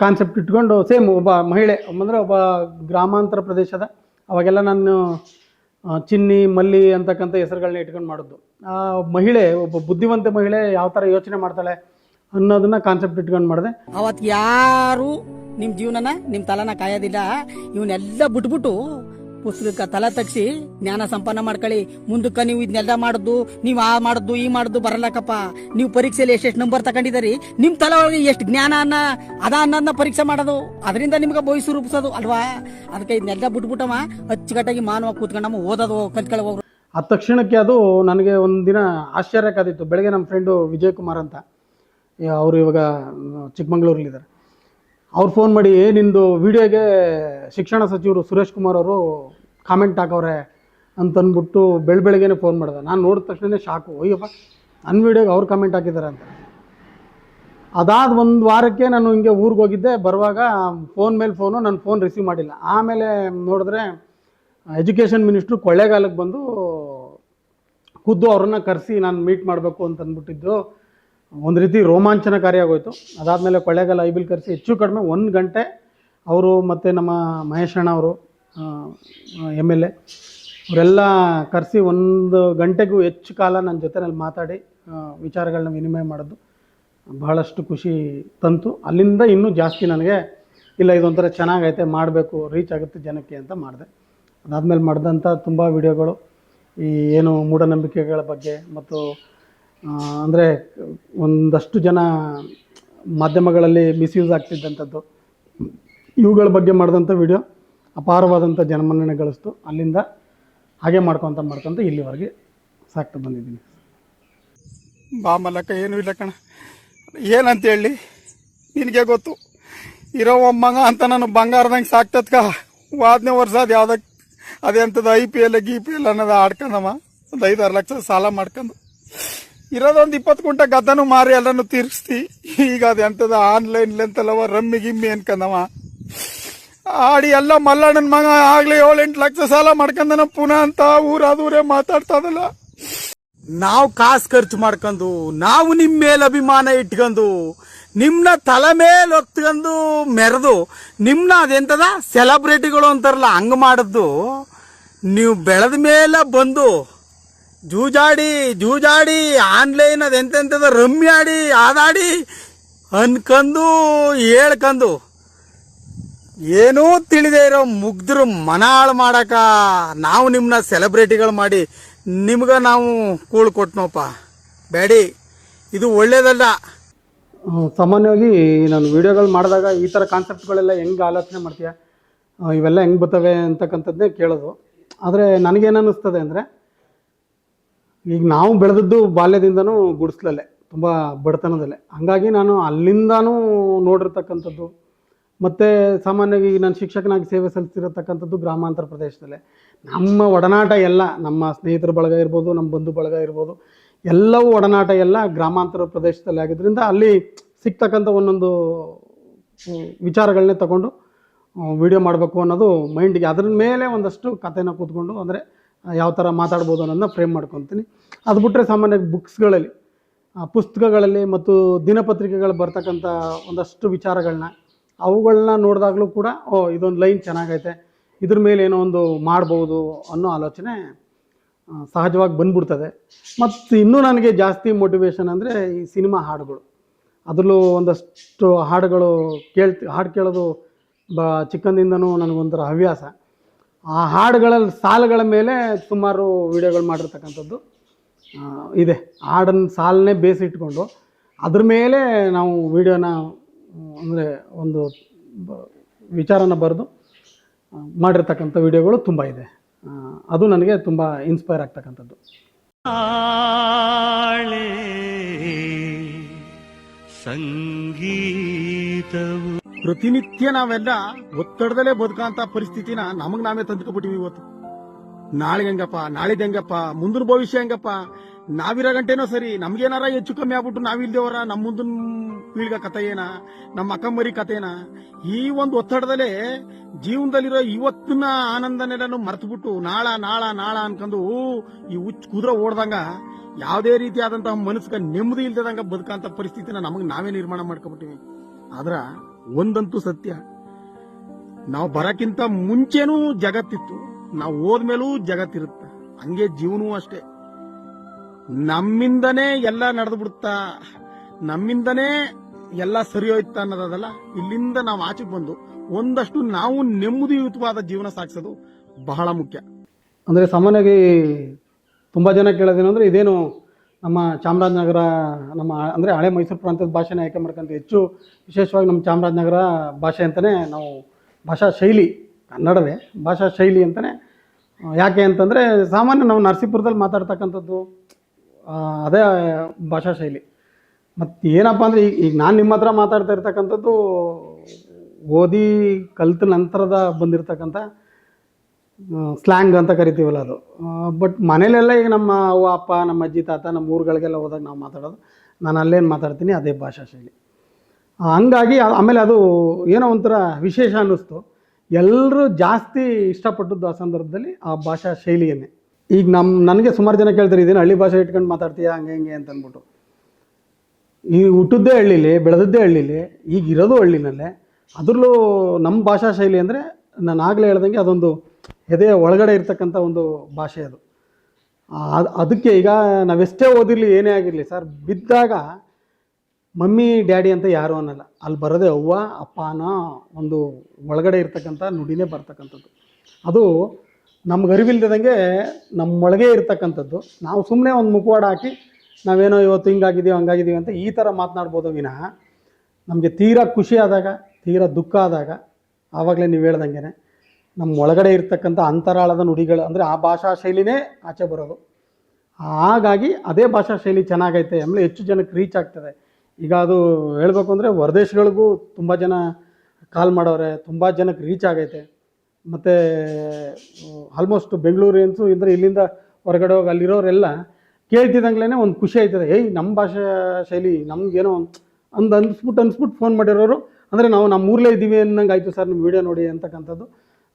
ಕಾನ್ಸೆಪ್ಟ್ ಇಟ್ಕೊಂಡು ಸೇಮ್ ಒಬ್ಬ ಮಹಿಳೆ ಅಂದರೆ ಒಬ್ಬ ಗ್ರಾಮಾಂತರ ಪ್ರದೇಶದ, ಅವಾಗೆಲ್ಲ ನಾನು ಚಿನ್ನಿ ಮಲ್ಲಿ ಅಂತಕ್ಕಂಥ ಹೆಸರುಗಳನ್ನ ಇಟ್ಕೊಂಡು ಮಾಡೋದು. ಆ ಮಹಿಳೆ ಒಬ್ಬ ಬುದ್ಧಿವಂತ ಮಹಿಳೆ ಯಾವ ಥರ ಯೋಚನೆ ಮಾಡ್ತಾಳೆ ಅನ್ನೋದನ್ನ ಕಾನ್ಸೆಪ್ಟ್ ಇಟ್ಕೊಂಡು ಮಾಡಿದೆ. ಅವತ್ತು ಯಾರು ನಿಮ್ಮ ಜೀವನನ ನಿಮ್ಮ ತಲೆನ ಕಾಯೋದಿಲ್ಲ. ಇವನ್ನೆಲ್ಲ ಬಿಟ್ಬಿಟ್ಟು ಪುಸ್ತಕಕ್ಕೆ ತಲೆ ತಗ್ಸಿ ಜ್ಞಾನ ಸಂಪನ್ನ ಮಾಡ್ಕೊಳ್ಳಿ. ಮುಂದಕ್ಕೆ ನೀವು ಇದನ್ನೆಲ್ಲ ಮಾಡಿದ್ದು, ನೀವು ಆ ಮಾಡಿದ್ದು ಈ ಮಾಡಿದ್ದು ಬರಲ್ಲಕ್ಕಪ್ಪ. ನೀವು ಪರೀಕ್ಷೆಯಲ್ಲಿ ಎಷ್ಟೆಷ್ಟು ನಂಬರ್ ತಗೊಂಡಿದ್ದೀರಿ, ನಿಮ್ಮ ತಲೆ ಒಳಗೆ ಎಷ್ಟು ಜ್ಞಾನ ಅನ್ನೋದನ್ನ ಪರೀಕ್ಷೆ ಮಾಡೋದು, ಅದರಿಂದ ನಿಮ್ಗೆ ಭವಿಷ್ಯ ರೂಪಿಸೋದು ಅಲ್ವಾ. ಅದಕ್ಕೆ ಇದನ್ನೆಲ್ಲ ಬಿಟ್ಬಿಟ್ಟವ ಅಚ್ಚುಕಟ್ಟಾಗಿ ಮಾನವ ಕೂತ್ಕೊಂಡಮ್ಮ ಓದೋದು ಕಲ್ತ್ಕೊಳ್ಳಿ ಹೋಗ್ರು. ಆ ತಕ್ಷಣಕ್ಕೆ ಅದು ನನಗೆ ಒಂದಿನ ಆಶ್ಚರ್ಯ ಕಾದಿತ್ತು. ಬೆಳಗ್ಗೆ ನಮ್ಮ ಫ್ರೆಂಡು ವಿಜಯ್ ಕುಮಾರ್ ಅಂತ, ಅವರು ಇವಾಗ ಚಿಕ್ಕಮಂಗ್ಳೂರಲ್ಲಿದ್ದಾರೆ, ಅವ್ರು ಫೋನ್ ಮಾಡಿ ನಿಂದು ವಿಡಿಯೋಗೆ ಶಿಕ್ಷಣ ಸಚಿವರು ಸುರೇಶ್ ಕುಮಾರ್ ಅವರು ಕಾಮೆಂಟ್ ಹಾಕವ್ರೆ ಅಂತಂದ್ಬಿಟ್ಟು ಬೆಳಗ್ಗೆನೇ ಫೋನ್ ಮಾಡಿದೆ. ನಾನು ನೋಡಿದ ತಕ್ಷಣ ಶಾಕು, ಅಯ್ಯಪ್ಪ ನನ್ನ ವಿಡಿಯೋಗೆ ಅವ್ರು ಕಾಮೆಂಟ್ ಹಾಕಿದ್ದಾರೆ ಅಂತ. ಅದಾದ 1 ವಾರಕ್ಕೆ ನಾನು ಹಿಂಗೆ ಊರಿಗೆ ಹೋಗಿದ್ದೆ. ಬರುವಾಗ ಫೋನ್ ಮೇಲೆ ಫೋನು, ನನ್ನ ಫೋನ್ ರಿಸೀವ್ ಮಾಡಿಲ್ಲ. ಆಮೇಲೆ ನೋಡಿದ್ರೆ ಎಜುಕೇಷನ್ ಮಿನಿಸ್ಟ್ರು ಕೊಳ್ಳೇಗಾಲಕ್ಕೆ ಬಂದು ಖುದ್ದು ಅವ್ರನ್ನ ಕರೆಸಿ ನಾನು ಮೀಟ್ ಮಾಡಬೇಕು ಅಂತ ಅಂದ್ಬಿಟ್ಟಿದ್ದು. ಒಂದು ರೀತಿ ರೋಮಾಂಚನಕಾರಿ ಆಗೋಯ್ತು. ಅದಾದಮೇಲೆ ಕೊಳ್ಳೇಗಾಲ ಐಬಿಲ್ ಕರೆಸಿ ಹೆಚ್ಚು ಕಡಿಮೆ 1 ಗಂಟೆ ಅವರು ಮತ್ತು ನಮ್ಮ ಮಹೇಶಣ್ಣ ಅವರು MLA ಅವರೆಲ್ಲ ಕರೆಸಿ 1 ಗಂಟೆಗೂ ಹೆಚ್ಚು ಕಾಲ ನನ್ನ ಜೊತೆನಲ್ಲಿ ಮಾತಾಡಿ ವಿಚಾರಗಳನ್ನ ವಿನಿಮಯ ಮಾಡೋದು ಬಹಳಷ್ಟು ಖುಷಿ ತಂತು. ಅಲ್ಲಿಂದ ಇನ್ನೂ ಜಾಸ್ತಿ ನನಗೆ ಇಲ್ಲ ಇದೊಂಥರ ಚೆನ್ನಾಗೈತೆ, ಮಾಡಬೇಕು, ರೀಚ್ ಆಗುತ್ತೆ ಜನಕ್ಕೆ ಅಂತ ಮಾಡಿದೆ. ಅದಾದಮೇಲೆ ಮಾಡಿದಂಥ ತುಂಬ ವಿಡಿಯೋಗಳು ಈ ಏನು ಮೂಢನಂಬಿಕೆಗಳ ಬಗ್ಗೆ ಮತ್ತು ಅಂದರೆ ಒಂದಷ್ಟು ಜನ ಮಾಧ್ಯಮಗಳಲ್ಲಿ ಮಿಸ್ಯೂಸ್ ಆಗ್ತಿದ್ದಂಥದ್ದು, ಇವುಗಳ ಬಗ್ಗೆ ಮಾಡಿದಂಥ ವಿಡಿಯೋ ಅಪಾರವಾದಂಥ ಜನಮನ್ನಣೆ ಗಳಿಸ್ತು. ಅಲ್ಲಿಂದ ಹಾಗೆ ಮಾಡ್ಕೊತ ಇಲ್ಲಿವರೆಗೆ ಸಾಕ್ತಾ ಬಂದಿದ್ದೀನಿ. ಬಾ ಮಲ್ಲಕ್ಕ, ಏನೂ ಇಲ್ಲ ಕಣ, ಏನಂತ ಹೇಳಿ ನಿನಗೆ ಗೊತ್ತು. ಇರೋ ಒಮ್ಮಂಗ ಅಂತ ನಾನು ಬಂಗಾರದಂಗೆ ಸಾಕ್ತದ್ಕ 5ನೇ ವರ್ಷ ಅದು ಯಾವುದಕ್ಕೆ ಅದೆಂಥದ್ದು IPL ಅನ್ನೋದು ಆಡ್ಕೊಂಡಮ್ಮ. ಒಂದು 5-6 ಲಕ್ಷ ಸಾಲ ಮಾಡ್ಕೊಂಡು ಇರೋದೊಂದು 20 ಗುಂಟೆ ಗದ್ದನು ಮಾರಿ ಎಲ್ಲನೂ ತೀರಿಸ್ತಿ. ಈಗ ಅದೆಂಥದ್ದು ಆನ್ಲೈನ್ಲೆಂತಲ್ಲವ ರಮ್ಮಿ ಗಿಮ್ಮಿ ಅನ್ಕಂದವ ಆಡಿ ಎಲ್ಲ ಮಲ್ಲಣ್ಣನ ಮಗ ಆಗ್ಲೇ 7-8 ಲಕ್ಷ ಸಾಲ ಮಾಡ್ಕೊಂಡನ ಪುನಃ ಅಂತ ಊರೇ ಮಾತಾಡ್ತದಲ್ಲ. ನಾವು ಕಾಸು ಖರ್ಚು ಮಾಡ್ಕೊಂಡು, ನಾವು ನಿಮ್ಮ ಮೇಲೆ ಅಭಿಮಾನ ಇಟ್ಕೊಂಡು, ನಿಮ್ನ ತಲೆ ಮೇಲೆ ಹೊತ್ಕೊಂಡು ಮೆರೆದು, ನಿಮ್ನ ಅದೆಂತದ ಸೆಲೆಬ್ರಿಟಿಗಳು ಅಂತಾರಲ್ಲ ಹಂಗೆ ಮಾಡಿದ್ದು. ನೀವು ಬೆಳೆದ ಮೇಲೆ ಬಂದು ಜೂಜಾಡಿ ಆನ್ಲೈನ್ ಅದೆಂತೆಂಥದ ರಮ್ಮಿ ಆಡಿ ಆದಾಡಿ ಅನ್ಕಂದು ಹೇಳ್ಕಂದು ಏನೂ ತಿಳಿದೇ ಇರೋ ಮುಗ್ಧರು ಮನ ಹಾಳು ಮಾಡಕ ನಾವು ನಿಮ್ಮನ್ನ ಸೆಲೆಬ್ರಿಟಿಗಳು ಮಾಡಿ ನಿಮ್ಗೆ ನಾವು ಕೂಳು ಕೊಟ್ನೋಪ್ಪ. ಬೇಡಿ, ಇದು ಒಳ್ಳೇದಲ್ಲ. ಸಾಮಾನ್ಯವಾಗಿ ನಾನು ವಿಡಿಯೋಗಳು ಮಾಡಿದಾಗ ಈ ಥರ ಕಾನ್ಸೆಪ್ಟ್ಗಳೆಲ್ಲ ಹೆಂಗೆ ಆಲೋಚನೆ ಮಾಡ್ತೀಯ, ಇವೆಲ್ಲ ಹೆಂಗೆ ಬರ್ತವೆ ಅಂತಕ್ಕಂಥದ್ದೇ ಕೇಳೋದು. ಆದರೆ ನನಗೇನು ಅನ್ನಿಸ್ತದೆ ಅಂದರೆ, ಈಗ ನಾವು ಬೆಳೆದದ್ದು ಬಾಲ್ಯದಿಂದನೂ ಗುಡಿಸ್ಲಲ್ಲೇ, ತುಂಬ ಬಡತನದಲ್ಲೇ. ಹಾಗಾಗಿ ನಾನು ಅಲ್ಲಿಂದನೂ ನೋಡಿರ್ತಕ್ಕಂಥದ್ದು. ಮತ್ತು ಸಾಮಾನ್ಯವಾಗಿ ನಾನು ಶಿಕ್ಷಕನಾಗಿ ಸೇವೆ ಸಲ್ಲಿಸಿರತಕ್ಕಂಥದ್ದು ಗ್ರಾಮಾಂತರ ಪ್ರದೇಶದಲ್ಲೇ. ನಮ್ಮ ಒಡನಾಟ ಎಲ್ಲ, ನಮ್ಮ ಸ್ನೇಹಿತರ ಬಳಗ ಇರ್ಬೋದು, ನಮ್ಮ ಬಂಧು ಬಳಗ ಇರ್ಬೋದು, ಎಲ್ಲವೂ ಒಡನಾಟ ಎಲ್ಲ ಗ್ರಾಮಾಂತರ ಪ್ರದೇಶದಲ್ಲಿ ಆಗಿದ್ದರಿಂದ ಅಲ್ಲಿ ಸಿಗ್ತಕ್ಕಂಥ ಒಂದೊಂದು ವಿಚಾರಗಳನ್ನೇ ತಗೊಂಡು ವಿಡಿಯೋ ಮಾಡಬೇಕು ಅನ್ನೋದು ಮೈಂಡಿಗೆ. ಅದ್ರ ಮೇಲೆ ಒಂದಷ್ಟು ಕಥೆನ ಕೂತ್ಕೊಂಡು, ಅಂದರೆ ಯಾವ ಥರ ಮಾತಾಡ್ಬೋದು ಅನ್ನೋದನ್ನ ಫ್ರೇಮ್ ಮಾಡ್ಕೊತೀನಿ. ಅದು ಬಿಟ್ಟರೆ ಸಾಮಾನ್ಯವಾಗಿ ಬುಕ್ಸ್ಗಳಲ್ಲಿ, ಪುಸ್ತಕಗಳಲ್ಲಿ ಮತ್ತು ದಿನಪತ್ರಿಕೆಗಳು ಬರ್ತಕ್ಕಂಥ ಒಂದಷ್ಟು ವಿಚಾರಗಳನ್ನ ಅವುಗಳನ್ನ ನೋಡಿದಾಗಲೂ ಕೂಡ ಇದೊಂದು ಲೈನ್ ಚೆನ್ನಾಗೈತೆ, ಇದ್ರ ಮೇಲೆ ಏನೋ ಒಂದು ಮಾಡ್ಬೋದು ಅನ್ನೋ ಆಲೋಚನೆ ಸಹಜವಾಗಿ ಬಂದ್ಬಿಡ್ತದೆ. ಮತ್ತು ಇನ್ನೂ ನನಗೆ ಜಾಸ್ತಿ ಮೋಟಿವೇಶನ್ ಅಂದರೆ ಈ ಸಿನಿಮಾ ಹಾಡುಗಳು. ಅದರಲ್ಲೂ ಒಂದಷ್ಟು ಹಾಡುಗಳು ಹಾಡು ಕೇಳೋದು ಚಿಕ್ಕಂದಿಂದನೂ ನನಗೊಂಥರ ಹವ್ಯಾಸ. ಆ ಹಾಡುಗಳಲ್ಲಿ ಸಾಲುಗಳ ಮೇಲೆ ಸುಮಾರು ವೀಡಿಯೋಗಳು ಮಾಡಿರ್ತಕ್ಕಂಥದ್ದು ಇದೆ. ಹಾಡನ್ನು ಸಾಲನ್ನೇ ಬೇಸಿಟ್ಕೊಂಡು ಅದ್ರ ಮೇಲೆ ನಾವು ವೀಡಿಯೋನ ಅಂದರೆ ಒಂದು ವಿಚಾರನ ಬರೆದು ಮಾಡಿರ್ತಕ್ಕಂಥ ವೀಡಿಯೋಗಳು ತುಂಬ ಇದೆ. ಅದು ನನಗೆ ತುಂಬ ಇನ್ಸ್ಪೈರ್ ಆಗ್ತಕ್ಕಂಥದ್ದು. ಸಂಗೀತವು ಪ್ರತಿನಿತ್ಯ ನಾವೆಲ್ಲ ಒತ್ತಡದಲ್ಲೇ ಬದುಕಂತ ಪರಿಸ್ಥಿತಿನ ನಮಗ್ ನಾವೇ ತಂದ್ಕೊಬಿಟ್ಟಿವಿ. ಇವತ್ತು ನಾಳೆ ಹೆಂಗಪ್ಪ, ನಾಳಿದ್ ಹೆಂಗಪ್ಪ, ಮುಂದಿನ ಭವಿಷ್ಯ ಹೆಂಗಪ್ಪ, ನಾವಿರೋ ಗಂಟೆನೋ ಸರಿ, ನಮ್ಗೇನಾರ ಹೆಚ್ಚು ಕಮ್ಮಿ ಆಗ್ಬಿಟ್ಟು ನಾವಿಲ್ದೇವರ ನಮ್ಮ ಮುಂದಿನ ಪೀಳಿಗೆ ಕಥೆ ಏನ, ನಮ್ಮ ಅಕ್ಕಂಬರಿ ಕಥೆನ, ಈ ಒಂದು ಒತ್ತಡದಲ್ಲೇ ಜೀವನದಲ್ಲಿರೋ ಇವತ್ತಿನ ಆನಂದನೆಲ್ಲ ಮರೆತುಬಿಟ್ಟು ನಾಳ ನಾಳ ನಾಳ ಅನ್ಕೊಂಡು ಈ ಕುದುರೆ ಓಡ್ದಂಗ ಯಾವುದೇ ರೀತಿಯಾದಂತಹ ಮನಸ್ಸಿಗೆ ನೆಮ್ಮದಿ ಇಲ್ದಂಗ ಬದುಕಂತ ಪರಿಸ್ಥಿತಿನ ನಮಗ್ ನಾವೇ ನಿರ್ಮಾಣ ಮಾಡ್ಕೊಬಿಟ್ಟಿವಿ. ಆದ್ರ ಒಂದಂತೂ ಸತ್ಯ, ನಾವು ಬರಕ್ಕಿಂತ ಮುಂಚೆನೂ ಜಗತ್ತಿತ್ತು, ನಾವು ಹೋದ್ಮೇಲೂ ಜಗತ್ತಿರುತ್ತೆ. ಹಂಗೆ ಜೀವನವೂ ಅಷ್ಟೇ. ನಮ್ಮಿಂದನೇ ಎಲ್ಲ ನಡೆದು ಬಿಡುತ್ತಾ, ನಮ್ಮಿಂದನೇ ಎಲ್ಲ ಸರಿ ಹೋಯ್ತಾ ಅನ್ನೋದಲ್ಲ. ಇಲ್ಲಿಂದ ನಾವು ಆಚೆಗೆ ಬಂದು ಒಂದಷ್ಟು ನಾವು ನೆಮ್ಮದಿಯುತವಾದ ಜೀವನ ಸಾಗಿಸೋದು ಬಹಳ ಮುಖ್ಯ. ಅಂದರೆ ಸಾಮಾನ್ಯವಾಗಿ ತುಂಬ ಜನ ಕೇಳೋದೇನು ಅಂದರೆ, ಇದೇನು ನಮ್ಮ ಚಾಮರಾಜನಗರ, ನಮ್ಮ ಅಂದರೆ ಹಳೆ ಮೈಸೂರು ಪ್ರಾಂತ್ಯದ ಭಾಷೆನ ಆಯ್ಕೆ ಮಾಡ್ಕೊಂತ, ಹೆಚ್ಚು ವಿಶೇಷವಾಗಿ ನಮ್ಮ ಚಾಮರಾಜನಗರ ಭಾಷೆ ಅಂತಲೇ ನಾವು, ಭಾಷಾ ಶೈಲಿ ಕನ್ನಡವೇ, ಭಾಷಾ ಶೈಲಿ ಅಂತಲೇ. ಯಾಕೆ ಅಂತಂದರೆ ಸಾಮಾನ್ಯ ನಾವು ನರಸೀಪುರದಲ್ಲಿ ಮಾತಾಡ್ತಕ್ಕಂಥದ್ದು ಅದೇ ಭಾಷಾ ಶೈಲಿ. ಮತ್ತು ಏನಪ್ಪ ಅಂದರೆ ಈಗ ನಾನು ನಿಮ್ಮ ಹತ್ರ ಮಾತಾಡ್ತಾ ಇರ್ತಕ್ಕಂಥದ್ದು ಓದಿ ಕಲಿತ ನಂತರದ ಬಂದಿರತಕ್ಕಂಥ ಸ್ಲ್ಯಾಂಗ್ ಅಂತ ಕರಿತೀವಲ್ಲ ಅದು. ಬಟ್ ಮನೇಲೆಲ್ಲ ಈಗ ನಮ್ಮ ಅವ್ವ ಅಪ್ಪ, ನಮ್ಮ ಅಜ್ಜಿ ತಾತ, ನಮ್ಮ ಊರುಗಳಿಗೆಲ್ಲ ಹೋದಾಗ ನಾವು ಮಾತಾಡೋದು, ನಾನು ಅಲ್ಲೇನು ಮಾತಾಡ್ತೀನಿ ಅದೇ ಭಾಷಾ ಶೈಲಿ. ಹಂಗಾಗಿ ಆಮೇಲೆ ಅದು ಏನೋ ಒಂಥರ ವಿಶೇಷ ಅನ್ನಿಸ್ತು. ಎಲ್ಲರೂ ಜಾಸ್ತಿ ಇಷ್ಟಪಟ್ಟದ್ದು ಆ ಸಂದರ್ಭದಲ್ಲಿ ಆ ಭಾಷಾ ಶೈಲಿಯನ್ನೇ. ಈಗ ನನಗೆ ಸುಮಾರು ಜನ ಕೇಳ್ತಾರೆ, ಇದೇನು ಹಳ್ಳಿ ಭಾಷೆ ಇಟ್ಕೊಂಡು ಮಾತಾಡ್ತೀಯಾ ಹಂಗೆ ಹಿಂಗೆ ಅಂತ ಅಂದ್ಬಿಟ್ಟು. ಈ ಹುಟ್ಟಿದ್ದೇ ಹಳ್ಳಿಲಿ, ಬೆಳೆದದ್ದೇ ಹಳ್ಳಿಲಿ, ಈಗ ಇರೋದು ಹಳ್ಳಿನಲ್ಲೇ. ಅದರಲ್ಲೂ ನಮ್ಮ ಭಾಷಾ ಶೈಲಿ ಅಂದರೆ ನಾನು ಆಗಲೇ ಹೇಳ್ದಂಗೆ ಅದೊಂದು ಎದೆಯ ಒಳಗಡೆ ಇರ್ತಕ್ಕಂಥ ಒಂದು ಭಾಷೆ ಅದು. ಅದಕ್ಕೆ ಈಗ ನಾವೆಷ್ಟೇ ಓದಿರಲಿ ಏನೇ ಆಗಿರಲಿ ಸರ್, ಬಿದ್ದಾಗ ಮಮ್ಮಿ ಡ್ಯಾಡಿ ಅಂತ ಯಾರು ಅನ್ನಲ್ಲ, ಅಲ್ಲಿ ಬರೋದೇ ಅವ್ವ ಅಪ್ಪ ಅನ್ನೋ ಒಂದು ಒಳಗಡೆ ಇರ್ತಕ್ಕಂಥ ನುಡಿನೇ ಬರ್ತಕ್ಕಂಥದ್ದು. ಅದು ನಮ್ಗೆ ಅರಿವಿಲ್ದಂಗೆ ನಮ್ಮೊಳಗೆ ಇರ್ತಕ್ಕಂಥದ್ದು. ನಾವು ಸುಮ್ಮನೆ ಒಂದು ಮುಖವಾಡ ಹಾಕಿ ನಾವೇನೋ ಇವತ್ತು ಹಿಂಗಾಗಿದ್ದೀವಿ ಹಂಗಾಗಿದ್ದೀವಿ ಅಂತ ಈ ಥರ ಮಾತನಾಡ್ಬೋದು ವಿನಃ, ನಮಗೆ ತೀರಾ ಖುಷಿ ಆದಾಗ, ತೀರಾ ದುಃಖ ಆದಾಗ, ಆವಾಗಲೇ ನೀವು ಹೇಳ್ದಂಗೆ ನಮ್ಮ ಒಳಗಡೆ ಇರ್ತಕ್ಕಂಥ ಅಂತರಾಳದ ನುಡಿಗಳು ಅಂದರೆ ಆ ಭಾಷಾ ಶೈಲಿನೇ ಆಚೆ ಬರೋದು. ಹಾಗಾಗಿ ಅದೇ ಭಾಷಾ ಶೈಲಿ ಚೆನ್ನಾಗೈತೆ ಆಮೇಲೆ ಹೆಚ್ಚು ಜನಕ್ಕೆ ರೀಚ್ ಆಗ್ತದೆ. ಈಗ ಅದು ಹೇಳಬೇಕು ಅಂದರೆ ಹೊರದೇಶಗಳಿಗೂ ತುಂಬ ಜನ ಕಾಲ್ ಮಾಡೋರೆ, ತುಂಬ ಜನಕ್ಕೆ ರೀಚ್ ಆಗೈತೆ. ಮತ್ತು ಆಲ್ಮೋಸ್ಟ್ ಬೆಂಗಳೂರಿಯನ್ಸು ಅಂದರೆ ಇಲ್ಲಿಂದ ಹೊರಗಡೆ ಹೋಗಿ ಅಲ್ಲಿರೋರೆಲ್ಲ ಕೇಳ್ತಿದ್ದಂಗ್ಲೇ ಒಂದು ಖುಷಿ ಆಯ್ತದೆ, ಏಯ್ ನಮ್ಮ ಭಾಷಾ ಶೈಲಿ ನಮಗೇನೋ ಅನ್ಸ್ಬಿಟ್ಟು ಫೋನ್ ಮಾಡಿರೋರು ಅಂದರೆ ನಾವು ನಮ್ಮ ಊರಲ್ಲೇ ಇದ್ದೀವಿ ಅನ್ನಂಗೆ ಆಯಿತು ಸರ್ ನಿಮ್ಮ ವೀಡಿಯೋ ನೋಡಿ ಅಂತಕ್ಕಂಥದ್ದು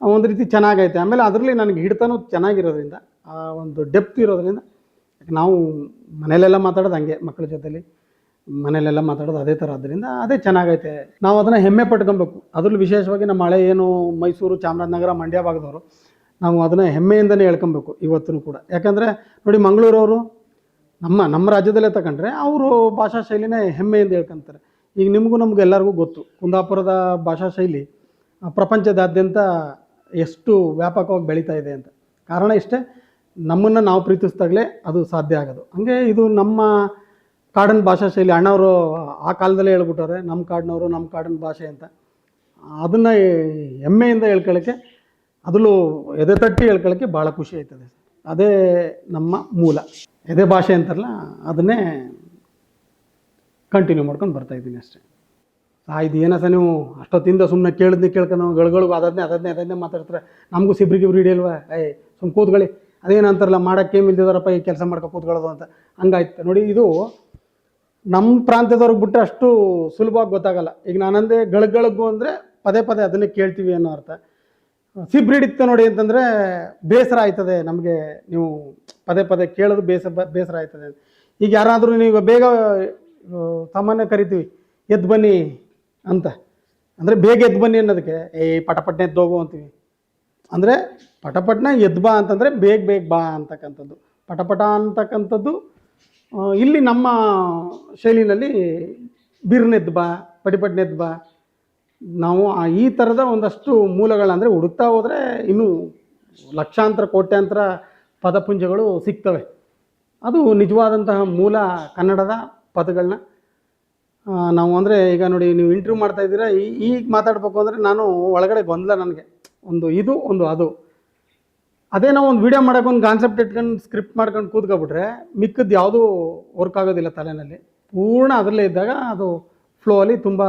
ಒಂದು ರೀತಿ ಚೆನ್ನಾಗೈತೆ. ಆಮೇಲೆ ಅದರಲ್ಲಿ ನನಗೆ ಹಿಡಿತನೂ ಚೆನ್ನಾಗಿರೋದ್ರಿಂದ, ಆ ಒಂದು ಡೆಪ್ತ್ ಇರೋದ್ರಿಂದ, ನಾವು ಮನೇಲೆಲ್ಲ ಮಾತಾಡೋದು ಹಂಗೆ, ಮಕ್ಕಳ ಜೊತೆಲಿ ಮನೇಲೆಲ್ಲ ಮಾತಾಡೋದು ಅದೇ ಥರ, ಆದ್ದರಿಂದ ಅದೇ ಚೆನ್ನಾಗೈತೆ. ನಾವು ಅದನ್ನು ಹೆಮ್ಮೆ ಪಟ್ಕೊಬೇಕು. ಅದರಲ್ಲೂ ವಿಶೇಷವಾಗಿ ನಮ್ಮ ಹಳೆ ಏನು ಮೈಸೂರು, ಚಾಮರಾಜನಗರ, ಮಂಡ್ಯ ಭಾಗದವರು, ನಾವು ಅದನ್ನು ಹೆಮ್ಮೆಯಿಂದಲೇ ಹೇಳ್ಕೊಬೇಕು ಇವತ್ತೂ ಕೂಡ. ಯಾಕಂದರೆ ನೋಡಿ, ಮಂಗಳೂರವರು ನಮ್ಮ ರಾಜ್ಯದಲ್ಲೇ ತಗೊಂಡ್ರೆ ಅವರು ಭಾಷಾ ಶೈಲಿನೇ ಹೆಮ್ಮೆಯಿಂದ ಹೇಳ್ಕೊತಾರೆ. ಈಗ ನಿಮಗೂ ನಮಗೆಲ್ಲರಿಗೂ ಗೊತ್ತು, ಕುಂದಾಪುರದ ಭಾಷಾ ಶೈಲಿ ಪ್ರಪಂಚದಾದ್ಯಂತ ಎಷ್ಟು ವ್ಯಾಪಕವಾಗಿ ಬೆಳೀತಾ ಇದೆ ಅಂತ. ಕಾರಣ ಇಷ್ಟೇ, ನಮ್ಮನ್ನು ನಾವು ಪ್ರೀತಿಸಿದಾಗಲೇ ಅದು ಸಾಧ್ಯ ಆಗೋದು. ಹಾಗೆ ಇದು ನಮ್ಮ ಕಾಡಿನ ಭಾಷಾ ಶೈಲಿ. ಅಣ್ಣವರು ಆ ಕಾಲದಲ್ಲೇ ಹೇಳ್ಬಿಟ್ಟವ್ರೆ, ನಮ್ಮ ಕಾಡಿನವರು ನಮ್ಮ ಕಾಡಿನ ಭಾಷೆ ಅಂತ. ಅದನ್ನು ಹೆಮ್ಮೆಯಿಂದ ಹೇಳ್ಕೊಳ್ಳೋಕ್ಕೆ, ಅದರಲ್ಲೂ ಎದೆ ತಟ್ಟಿ ಹೇಳ್ಕೊಳ್ಳೋಕ್ಕೆ ಭಾಳ ಖುಷಿ ಆಯ್ತದೆ. ಅದೇ ನಮ್ಮ ಮೂಲ, ಎದೆ ಭಾಷೆ ಅಂತಾರಲ್ಲ, ಅದನ್ನೇ ಕಂಟಿನ್ಯೂ ಮಾಡ್ಕೊಂಡು ಬರ್ತಾಯಿದ್ದೀನಿ ಅಷ್ಟೇ. ಇದು ಏನ ಸಹ ನೀವು ಅಷ್ಟೊತ್ತಿಂದ ಸುಮ್ಮನೆ ಕೇಳ್ಕೊಂಡು ಗಳಿಗಳಿಗೂ ಅದನ್ನೇ ಮಾತಾಡ್ತಾರೆ. ನಮಗೂ ಸಿಬ್ರಿಗೆ ಹಿಡಿಯಲ್ವಾ, ಸುಮ್ಮನೆ ಕೂತ್ಕೊಳ್ಳಿ, ಅದೇನಂತಾರಲ್ಲ ಮಾಡೋಕ್ಕೆ ಮಿಲ್ದಿದಾರಪ್ಪ ಈ ಕೆಲಸ ಮಾಡ್ಕೊ ಕೂತ್ಕೊಳ್ಳೋದು ಅಂತ, ಹಂಗಾಯ್ತು ನೋಡಿ. ಇದು ನಮ್ಮ ಪ್ರಾಂತ್ಯದವ್ರಿಗೆ ಬಿಟ್ಟರೆ ಅಷ್ಟು ಸುಲಭವಾಗಿ ಗೊತ್ತಾಗಲ್ಲ. ಈಗ ನಾನಂದೆ ಗಳಿಗೂ ಅಂದರೆ ಪದೇ ಪದೇ ಅದನ್ನೇ ಕೇಳ್ತೀವಿ ಅನ್ನೋ ಅರ್ಥ. ಸಿಬ್ರಿಡಿತ್ತೆ ನೋಡಿ ಅಂತಂದರೆ ಬೇಸರ ಆಯ್ತದೆ ನಮಗೆ, ನೀವು ಪದೇ ಪದೇ ಕೇಳೋದು ಬೇಸರ ಆಯ್ತದೆ. ಈಗ ಯಾರಾದರೂ ನೀವು ಬೇಗ ಸಾಮಾನ್ಯ ಕರಿತೀವಿ ಎದ್ದು ಬನ್ನಿ ಅಂತ, ಅಂದರೆ ಬೇಗ ಎದ್ದು ಬನ್ನಿ ಅನ್ನೋದಕ್ಕೆ ಪಟಪಟ್ನೆ ಎದ್ದೋಗು ಅಂತೀವಿ. ಅಂದರೆ ಪಟಪಟ್ನ ಎದ್ದು ಬಾ ಅಂತಂದರೆ ಬೇಗ ಬಾ ಅಂತಕ್ಕಂಥದ್ದು. ಪಟಪಟ ಅಂತಕ್ಕಂಥದ್ದು ಇಲ್ಲಿ ನಮ್ಮ ಶೈಲಿನಲ್ಲಿ ಬಿರ್ನೆದ್ದು ಬಾ, ಪಟಿಪಟ್ನೆದ್ದು ಬಾ, ನಾವು ಈ ಥರದ ಒಂದಷ್ಟು ಮೂಲಗಳಂದರೆ ಹುಡುಕ್ತಾ ಹೋದರೆ ಇನ್ನೂ ಲಕ್ಷಾಂತರ ಕೋಟ್ಯಾಂತರ ಪದಪುಂಜಗಳು ಸಿಗ್ತವೆ. ಅದು ನಿಜವಾದಂತಹ ಮೂಲ ಕನ್ನಡದ ಪದಗಳನ್ನ ನಾವು ಅಂದರೆ ಈಗ ನೋಡಿ ನೀವು ಇಂಟರ್ವ್ಯೂ ಮಾಡ್ತಾ ಇದ್ದೀರಾ, ಈಗ ಮಾತಾಡಬೇಕು ಅಂದರೆ ನಾನು ಒಳಗಡೆ ಗೊಂದಲ ನನಗೆ ಒಂದು ಇದು ಒಂದು ಅದು. ಅದೇ ನಾವು ಒಂದು ವೀಡಿಯೋ ಮಾಡೋಕೆ ಒಂದು ಕಾನ್ಸೆಪ್ಟ್ ಇಟ್ಕೊಂಡು ಸ್ಕ್ರಿಪ್ಟ್ ಮಾಡ್ಕೊಂಡು ಕೂತ್ಕೊಬಿಟ್ರೆ ಮಿಕ್ಕದ್ದು ಯಾವುದೂ ವರ್ಕ್ ಆಗೋದಿಲ್ಲ ತಲೆಯಲ್ಲಿ. ಪೂರ್ಣ ಅದರಲ್ಲೇ ಇದ್ದಾಗ ಅದು ಫ್ಲೋ ಅಲ್ಲಿ ತುಂಬ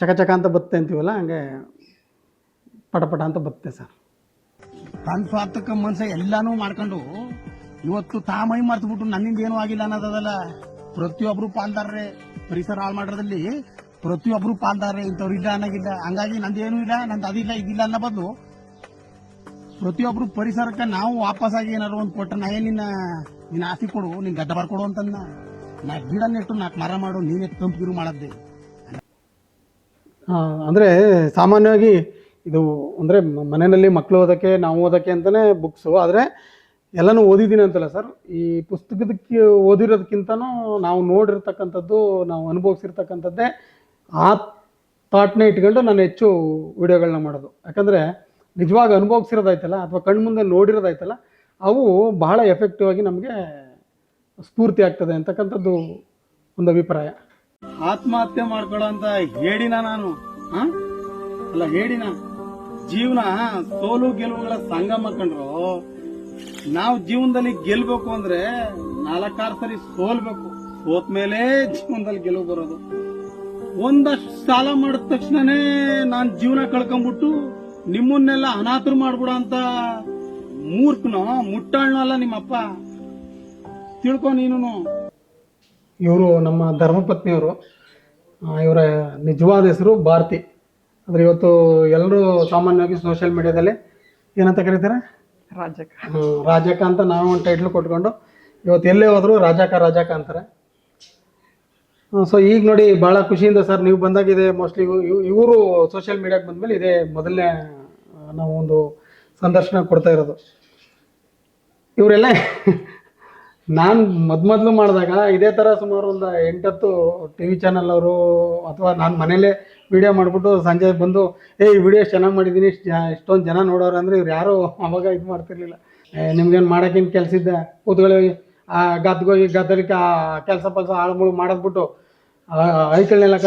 ಚಕ ಅಂತ ಬರುತ್ತೆ ಅಂತೀವಲ್ಲ, ಹಂಗೆ ಪಟಪಟ ಅಂತ ಬರುತ್ತೆ ಸರ್. ತನ್ನ ಸ್ವಾರ್ಥಕ್ಕೆ ಮನುಷ್ಯ ಎಲ್ಲಾನು ಮಾಡ್ಕೊಂಡು ಇವತ್ತು ತಾಮೈ ಮರ್ತ್ಬಿಟ್ಟು ನನ್ನಿಂದ ಏನೂ ಆಗಿಲ್ಲ ಅನ್ನೋದಲ್ಲ. ಪ್ರತಿಯೊಬ್ರು ಪಾಲ್ದಾರ್ರೆ, ಪರಿಸರ ಹಾಳು ಮಾಡೋದ್ರಲ್ಲಿ ಪ್ರತಿಯೊಬ್ರು ಪಾಲ್ದಾರ್ರೆ. ಇಂಥವ್ರು ಇಲ್ಲ ಅನ್ನೋಗಿಲ್ಲ, ಹಂಗಾಗಿ ನಂದೇನು ಇಲ್ಲ, ನಂದು ಅದಿಲ್ಲ ಇದಿಲ್ಲ ಅನ್ನೋ ಬದಲು ಪ್ರತಿಯೊಬ್ರು ಪರಿಸರಕ್ಕೆ ನಾವು ವಾಪಸ್ಸಾಗಿ ಏನಾದ್ರು ಒಂದು ಕೊಟ್ಟರೆ ನಾ ನಿನ್ನ ಆಸ್ತಿ ಕೊಡು, ನಿನ್ ಗಡ್ಡ ಬರ್ಕೊಡು ಅಂತಂದ. ನಾ ಗಿಡ ನೆಟ್ಟು 4 ಮರ ಮಾಡು, ನೀನೇ ತಂಪಿರು ಮಾಡದ್ದೆ. ಅಂದರೆ ಸಾಮಾನ್ಯವಾಗಿ ಇದು ಅಂದರೆ ಮನೆಯಲ್ಲಿ ಮಕ್ಕಳು ಓದೋಕ್ಕೆ ನಾವು ಓದೋಕ್ಕೆ ಅಂತಲೇ ಬುಕ್ಸು. ಆದರೆ ಎಲ್ಲನೂ ಓದಿದ್ದೀನಿ ಅಂತಲ್ಲ ಸರ್, ಈ ಪುಸ್ತಕದಕ್ಕೆ ಓದಿರೋದಕ್ಕಿಂತನೂ ನಾವು ನೋಡಿರ್ತಕ್ಕಂಥದ್ದು, ನಾವು ಅನುಭವಿಸಿರ್ತಕ್ಕಂಥದ್ದೇ ಆ ಥಾಟ್ನೇ ಇಟ್ಕೊಂಡು ನಾನು ಹೆಚ್ಚು ವಿಡಿಯೋಗಳನ್ನ ಮಾಡೋದು. ಯಾಕಂದರೆ ನಿಜವಾಗಿ ಅನುಭವಿಸಿರೋದಾಯ್ತಲ್ಲ ಅಥವಾ ಕಣ್ಣು ಮುಂದೆ ನೋಡಿರೋದಾಯ್ತಲ್ಲ, ಅವು ಬಹಳ ಎಫೆಕ್ಟಿವ್ ಆಗಿ ನಮಗೆ ಸ್ಫೂರ್ತಿ ಆಗ್ತದೆ ಅಂತಕ್ಕಂಥದ್ದು ಒಂದು ಅಭಿಪ್ರಾಯ. ಆತ್ಮಹತ್ಯೆ ಮಾಡ್ಕೊಳ್ಳೋ ಅಂತ ಹೇಳಿನ ನಾನು ಅಲ್ಲ ಹೇಳಿನ ಜೀವನ ಸೋಲು ಗೆಲುವುಗಳ ಸಂಗಮ ಕಂಡ್ರು. ನಾವು ಜೀವನದಲ್ಲಿ ಗೆಲ್ಬೇಕು ಅಂದ್ರೆ 4-6 ಸರಿ ಸೋಲ್ಬೇಕು, ಸೋತ್ ಮೇಲೆ ಜೀವನದಲ್ಲಿ ಗೆಲುವು ಬರೋದು. ಒಂದಷ್ಟು ಸಾಲ ಮಾಡಿದ ತಕ್ಷಣನೇ ನಾನು ಜೀವನ ಕಳ್ಕೊಂಡ್ಬಿಟ್ಟು ನಿಮ್ಮನ್ನೆಲ್ಲ ಅನಾಥರು ಮಾಡ್ಬಿಡ ಅಂತ ಮೂರ್ಖನೋ ಮುಟ್ಟಾಳ್ನಲ್ಲ ನಿಮ್ಮಪ್ಪ, ತಿಳ್ಕೊ ನೀನು. ಇವರು ನಮ್ಮ ಧರ್ಮಪತ್ನಿಯವರು, ಇವರ ನಿಜವಾದ ಹೆಸರು ಭಾರತಿ. ಆದರೆ ಇವತ್ತು ಎಲ್ಲರೂ ಸಾಮಾನ್ಯವಾಗಿ ಸೋಷಿಯಲ್ ಮೀಡಿಯಾದಲ್ಲಿ ಏನಂತ ಕರೀತಾರೆ, ರಾಜಕ ಅಂತ ನಾವು ಒಂದು ಟೈಟ್ಲ್ ಕೊಟ್ಕೊಂಡು ಇವತ್ತು ಎಲ್ಲೇ ಹೋದ್ರು ರಾಜಕ ಅಂತಾರೆ. ಸೊ ಈಗ ನೋಡಿ ಭಾಳ ಖುಷಿಯಿಂದ ಸರ್ ನೀವು ಬಂದಾಗಿದೆ. ಮೋಸ್ಟ್ಲಿ ಇವರು ಸೋಷಿಯಲ್ ಮೀಡಿಯಾಕ್ಕೆ ಬಂದಮೇಲೆ ಇದೇ ಮೊದಲನೇ ನಾವು ಒಂದು ಸಂದರ್ಶನ ಕೊಡ್ತಾ ಇರೋದು. ಇವರೆಲ್ಲ ನಾನು ಮೊದಲು ಮಾಡಿದಾಗ ಇದೇ ಥರ ಸುಮಾರು ಒಂದು 8-10 ಟಿ ವಿ ಚಾನಲ್ ಅವರು ಅಥವಾ ನಾನು ಮನೇಲೇ ವಿಡಿಯೋ ಮಾಡಿಬಿಟ್ಟು ಸಂಜೆ ಬಂದು ಈ ವಿಡಿಯೋ ಚೆನ್ನಾಗಿ ಮಾಡಿದ್ದೀನಿ, ಇಷ್ಟೊಂದು ಜನ ನೋಡೋರು ಅಂದರೆ ಇವ್ರು ಯಾರು ಅವಾಗ ಇದು ಮಾಡ್ತಿರ್ಲಿಲ್ಲ. ನಿಮ್ಗೇನು ಮಾಡೋಕ್ಕೇನು ಕೆಲಸ ಇದ್ದ, ಕೂತ್ಕೊಳ್ಳಿ ಗದ್ದೆಗೋಗಿ ಗದ್ದಲಿ ಕೆಲಸ ಹಾಳುಮುಳು ಮಾಡಿದ್ಬಿಟ್ಟು ಐಕಳನ್ನೆಲ್ಲ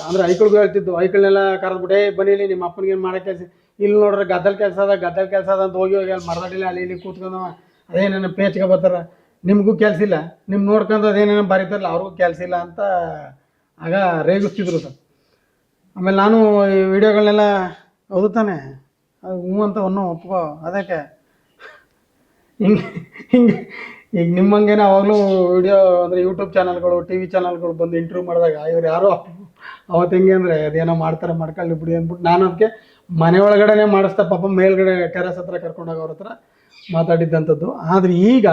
ಅಂದರೆ ಐಕಳಿಗೂ ಹೇಳ್ತಿದ್ದು, ಐಕಳನ್ನೆಲ್ಲ ಕರೆದ್ಬಿಟ್ಟು ಬನ್ನಿಲಿ ನಿಮ್ಮ ಅಪ್ಪನಿಗೇನು ಮಾಡೋ ಕೆಲಸ, ಇಲ್ಲಿ ನೋಡ್ರೆ ಗದ್ದಲ್ ಕೆಲಸ ಅದ ಅಂತ ಹೋಗಿ ಅಲ್ಲಿ ಮರದಾಡಿಲ್ಲ ಅಲ್ಲಿ ಇಲ್ಲಿ ಕೂತ್ಕೊಂಡು ಅದೇನೇನು ಪೇಚ್ಗೆ ಬರ್ತಾರೆ, ನಿಮಗೂ ಕೆಲಸ ಇಲ್ಲ, ನಿಮ್ಮ ನೋಡ್ಕೊಂಡು ಅದೇನೇನೋ ಬರೀತಾರಲ್ಲ ಅವ್ರಿಗೂ ಕೆಲಸ ಇಲ್ಲ ಅಂತ ಆಗ ರೇಗಿಸ್ತಿದ್ರು ಸರ್. ಆಮೇಲೆ ನಾನು ಈ ವಿಡಿಯೋಗಳನ್ನೆಲ್ಲ ಹೌದು ತಾನೆ ಹ್ಞೂ ಅಂತ ಒಪ್ಕೋ, ಅದಕ್ಕೆ ಹಿಂಗೆ ಈಗ ನಿಮ್ಮಂಗೇನೆ ಅವಾಗಲೂ ವಿಡಿಯೋ ಅಂದರೆ ಯೂಟ್ಯೂಬ್ ಚಾನಲ್ಗಳು ಟಿ ವಿ ಚಾನಲ್ಗಳು ಬಂದು ಇಂಟರ್ವ್ಯೂ ಮಾಡಿದಾಗ ಇವ್ರು ಯಾರೋ ಅವತ್ತು ಹೆಂಗೆ ಅಂದರೆ ಅದೇನೋ ಮಾಡ್ಕೊಳ್ಳಿ ಬಿಡಿ ಅಂದ್ಬಿಟ್ಟು ನಾನು ಅದಕ್ಕೆ ಮನೆ ಒಳಗಡೆನೇ ಮಾಡಿಸ್ತಾ ಪಾಪ ಮೇಲ್ಗಡೆ ಟೆರಸ್ ಹತ್ರ ಕರ್ಕೊಂಡೋಗಿ ಅವ್ರ ಹತ್ರ ಮಾತಾಡಿದ್ದಂಥದ್ದು. ಆದರೆ ಈಗ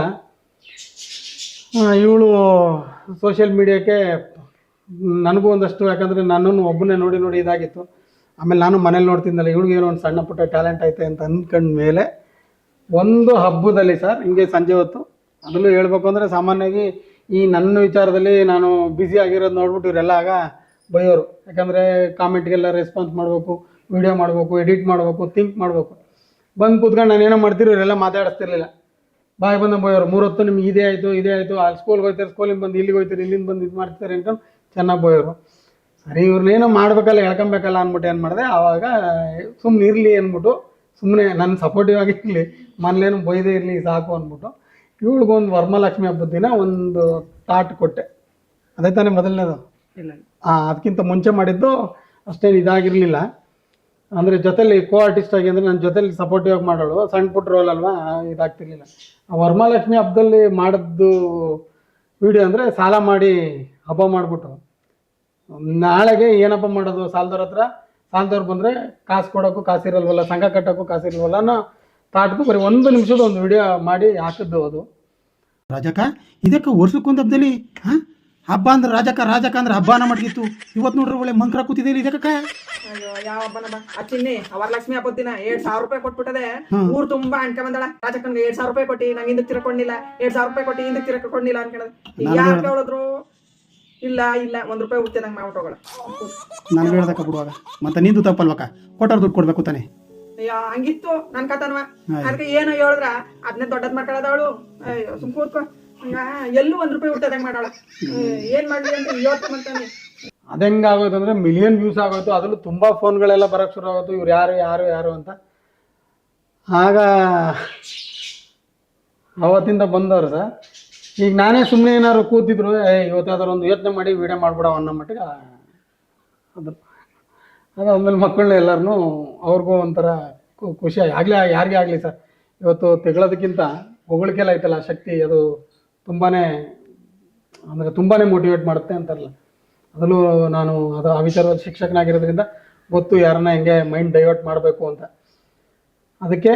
ಇವಳು ಸೋಷಿಯಲ್ ಮೀಡಿಯಾಕ್ಕೆ ನನಗೂ ಒಂದಷ್ಟು, ಯಾಕಂದರೆ ನನ್ನನ್ನು ಒಬ್ಬನೇ ನೋಡಿ ಇದಾಗಿತ್ತು. ಆಮೇಲೆ ನಾನು ಮನೇಲಿ ನೋಡ್ತಿದ್ದಲ್ಲ ಇವಳಿಗೇನೋ ಒಂದು ಸಣ್ಣ ಪುಟ್ಟ ಟ್ಯಾಲೆಂಟ್ ಐತೆ ಅಂತ ಅಂದ್ಕೊಂಡ ಮೇಲೆ ಒಂದು ಹಬ್ಬದಲ್ಲಿ ಸರ್ ಹಿಂಗೆ ಸಂಜೆ ಹೊತ್ತು ಅದರಲ್ಲೂ ಹೇಳ್ಬೇಕು ಅಂದರೆ ಸಾಮಾನ್ಯವಾಗಿ ಈ ನನ್ನ ವಿಚಾರದಲ್ಲಿ ನಾನು ಬ್ಯುಸಿ ಆಗಿರೋದು ನೋಡ್ಬಿಟ್ಟು ಇವರೆಲ್ಲ ಆಗ ಬೈಯೋರು. ಯಾಕಂದರೆ ಕಾಮೆಂಟ್ಗೆಲ್ಲ ರೆಸ್ಪಾನ್ಸ್ ಮಾಡಬೇಕು, ವಿಡಿಯೋ ಮಾಡಬೇಕು, ಎಡಿಟ್ ಮಾಡಬೇಕು, ಥಿಂಕ್ ಮಾಡಬೇಕು. ಬಂದು ಕೂತ್ಕೊಂಡು ನಾನೇನೋ ಮಾಡ್ತಿರೋ ಇವರೆಲ್ಲ ಮಾತಾಡಿಸ್ತಿರ್ಲಿಲ್ಲ. ಬಾಯ್ ಬಂದ ಬೈಯೋರು, 3 ಹೊತ್ತು ನಿಮ್ಗೆ ಇದೇ ಆಯಿತು ಅಲ್ಲಿ ಸ್ಕೂಲ್ಗೆ ಹೋಗ್ತಾರೆ, ಸ್ಕೂಲಿಂದ ಬಂದು ಇಲ್ಲಿಗೆ ಹೋಗ್ತಾರೆ, ಇಲ್ಲಿಂದ ಬಂದು ಇದು ಮಾಡ್ತಾರೆ ಅನ್ಕೊಂಡು ಚೆನ್ನಾಗಿ ಬೈಯೋರು. ಸರಿ ಇವ್ರನ್ನೇನೋ ಮಾಡಬೇಕಲ್ಲ ಹೇಳ್ಕೊಬೇಕಲ್ಲ ಅಂದ್ಬಿಟ್ಟು ಏನು ಮಾಡಿದೆ, ಆವಾಗ ಸುಮ್ಮನೆ ಇರಲಿ ಅಂದ್ಬಿಟ್ಟು ಸುಮ್ಮನೆ ನನ್ನ ಸಪೋರ್ಟಿವ್ ಆಗಿರಲಿ, ಮನೇಲೇನು ಬೈದೇ ಇರಲಿ ಸಾಕು ಅಂದ್ಬಿಟ್ಟು ಇವಳಿಗೊಂದು ವರಮಹಾಲಕ್ಷ್ಮಿ ಹಬ್ಬದ ದಿನ ಒಂದು ತಾಟ್ ಕೊಟ್ಟೆ. ಅದೇ ತಾನೇ ಮೊದಲನೇದು. ಇಲ್ಲ ಅದಕ್ಕಿಂತ ಮುಂಚೆ ಮಾಡಿದ್ದು ಅಷ್ಟೇನು ಇದಾಗಿರಲಿಲ್ಲ. ಅಂದರೆ ಜೊತೆಲಿ ಕೋ ಆರ್ಟಿಸ್ಟ್ ಆಗಿ ಅಂದರೆ ನನ್ನ ಜೊತೆಲಿ ಸಪೋರ್ಟಿವ್ ಆಗಿ ಮಾಡೋಳು, ಸಣ್ಣ ಪುಟ್ಟ ರೋಲ್ ಅಲ್ವಾ, ಇದಾಗ್ತಿರ್ಲಿಲ್ಲ. ಆ ವರಮಹಾಲಕ್ಷ್ಮಿ ಹಬ್ಬದಲ್ಲಿ ಮಾಡಿದ್ದು ವಿಡಿಯೋ ಅಂದರೆ ಸಾಲ ಮಾಡಿ ಹಬ್ಬ ಮಾಡಿಬಿಟ್ಟು ನಾಳೆಗೆ ಏನಪ್ಪ ಮಾಡೋದು, ಸಾಲದವ್ರು ಬಂದರೆ ಕಾಸು ಕೊಡೋಕ್ಕೂ ಕಾಸಿರಲ್ವಲ್ಲ, ಸಂಘ ಕಟ್ಟೋಕ್ಕೂ ಕಾಸಿರಲ್ವಲ್ಲ ಅನ್ನೋ ತಾಟ್ದು ಬರೀ 1 ನಿಮಿಷದ ಒಂದು ವಿಡಿಯೋ ಮಾಡಿ ಹಾಕಿದ್ದು ಅದು. ರಾಜಕ ಇದಕ್ಕೆ ವರ್ಷಕ್ಕೊಂದು ಹಬ್ಬದಲ್ಲಿ ಹಬ್ಬ ಅಂದ್ರೆ ರಾಜಕ ಅಂದ್ರೆ ಹಬ್ಬನ ಮಟ್ಗಿತ್ತು. ಇವತ್ತು ನೋಡ್ರಿ ಒಳ್ಳೆ ಮಂಕ್ರ ಕೂತಿದೆ ಇದಕ್ಕೆ. ಅಯ್ಯೋ ಯಾವ ಹಬ್ಬನ ಅಚ್ಚಿನ್ನಿ ವರಲಕ್ಷ್ಮಿ ಹಬ್ಬದ ದಿನ 7,000 ರೂಪಾಯಿ ಕೊಟ್ಬಿಟ್ಟದೆ. ಊರ್ ತುಂಬಾ ಅಣ್ಕ ಬಂದಳ, ರಾಜಕ್ಕನ್ಗೆ 7,000 ರೂಪಾಯಿ ಕೊಟ್ಟಿ ನಂಗೆ ಹಿಂದಕ್ಕೆ ತಿರ್ಕೊಂಡಿಲ್ಲ, 7,000 ರೂಪಾಯಿ ಕೊಟ್ಟಿ ಹಿಂದಕ್ಕೆ ತಿರ್ಕೊಂಡಿಲ್ಲ ಅನ್ಕೊಳ್ಳೋದು. ಯಾರು ಕೇಳಿದ್ರು ಇಲ್ಲ ಇಲ್ಲ 1 ರೂಪಾಯಿ ಹುಡ್ತಿದಂಗೆ ಮಾಡ್ಬಿಟ್ಟು ಹೋಗೋಣ. ನನಗೆ ಹೇಳ್ದಕ್ಕ ಬಿಡುವಾಗ ಮತ್ತೆ ನಿಂದು ತಪ್ಪಲ್ವಕ್ಕ ಕೊಟ್ಟರು ದುಡ್ಡು ಕೊಡ್ಬೇಕು ತಾನೆ. ಅಯ್ಯೋ ಹಂಗಿತ್ತು ನನ್ ಕಥನವ. ಅದಕ್ಕೆ ಏನೋ ಹೇಳಿದ್ರ ಅದನ್ನೇ ದೊಡ್ಡದ್ ಮಾಡ್ಕೊಳ್ಳೋದ ಅವಳು. ಅಯ್ಯೋ ಸುಮ್ ಕೂತ್ಕೊ. ಎಲ್ಲೂ 1 ರೂಪಾಯಿ ಹುಡ್ತದಂಗೆ ಮಾಡೋಳ. ಏನ್ ಮಾಡ್ಲಿ ಅಂತ ಯೋಚನೆ ಮಾಡ್ತಾನೆ. ಅದು ಹೆಂಗಾಗೋದು ಅಂದರೆ ಮಿಲಿಯನ್ ವ್ಯೂಸ್ ಆಗೋಯ್ತು, ಅದರಲ್ಲೂ ತುಂಬ ಫೋನ್ಗಳೆಲ್ಲ ಬರೋಕ್ಕೆ ಶುರು ಆಗೋದು, ಇವ್ರು ಯಾರು ಯಾರು ಯಾರು ಅಂತ. ಆಗ ಅವತ್ತಿಂದ ಬಂದವರು ಸರ್. ಈಗ ನಾನೇ ಸುಮ್ಮನೆ ಏನಾದ್ರು ಕೂತಿದ್ರು ಇವತ್ತಾದ್ರೂ ಒಂದು ಯೋಚನೆ ಮಾಡಿ ವೀಡಿಯೋ ಮಾಡ್ಬಿಡ ಅನ್ನೋ ಮಟ್ಟಿಗೆ ಅದು ಅದಾದ್ಮೇಲೆ ಮಕ್ಕಳನ್ನ ಎಲ್ಲರನ್ನೂ ಅವ್ರಿಗೂ ಒಂಥರ ಖುಷಿ ಆಗಲಿ, ಯಾರಿಗೇ ಆಗಲಿ ಸರ್. ಇವತ್ತು ತೆಗಳೋದಕ್ಕಿಂತ ಹೊಗಳಿಕೆಲ್ಲ ಐತಲ್ಲ ಶಕ್ತಿ, ಅದು ತುಂಬಾ ಅಂದರೆ ತುಂಬಾ ಮೋಟಿವೇಟ್ ಮಾಡುತ್ತೆ ಅಂತಾರಲ್ಲ. ಅದರಲ್ಲೂ ನಾನು ಆ ವಿಚಾರದ ಶಿಕ್ಷಕನಾಗಿರೋದ್ರಿಂದ ಗೊತ್ತು ಯಾರನ್ನ ಹೆಂಗೆ ಮೈಂಡ್ ಡೈವರ್ಟ್ ಮಾಡಬೇಕು ಅಂತ. ಅದಕ್ಕೆ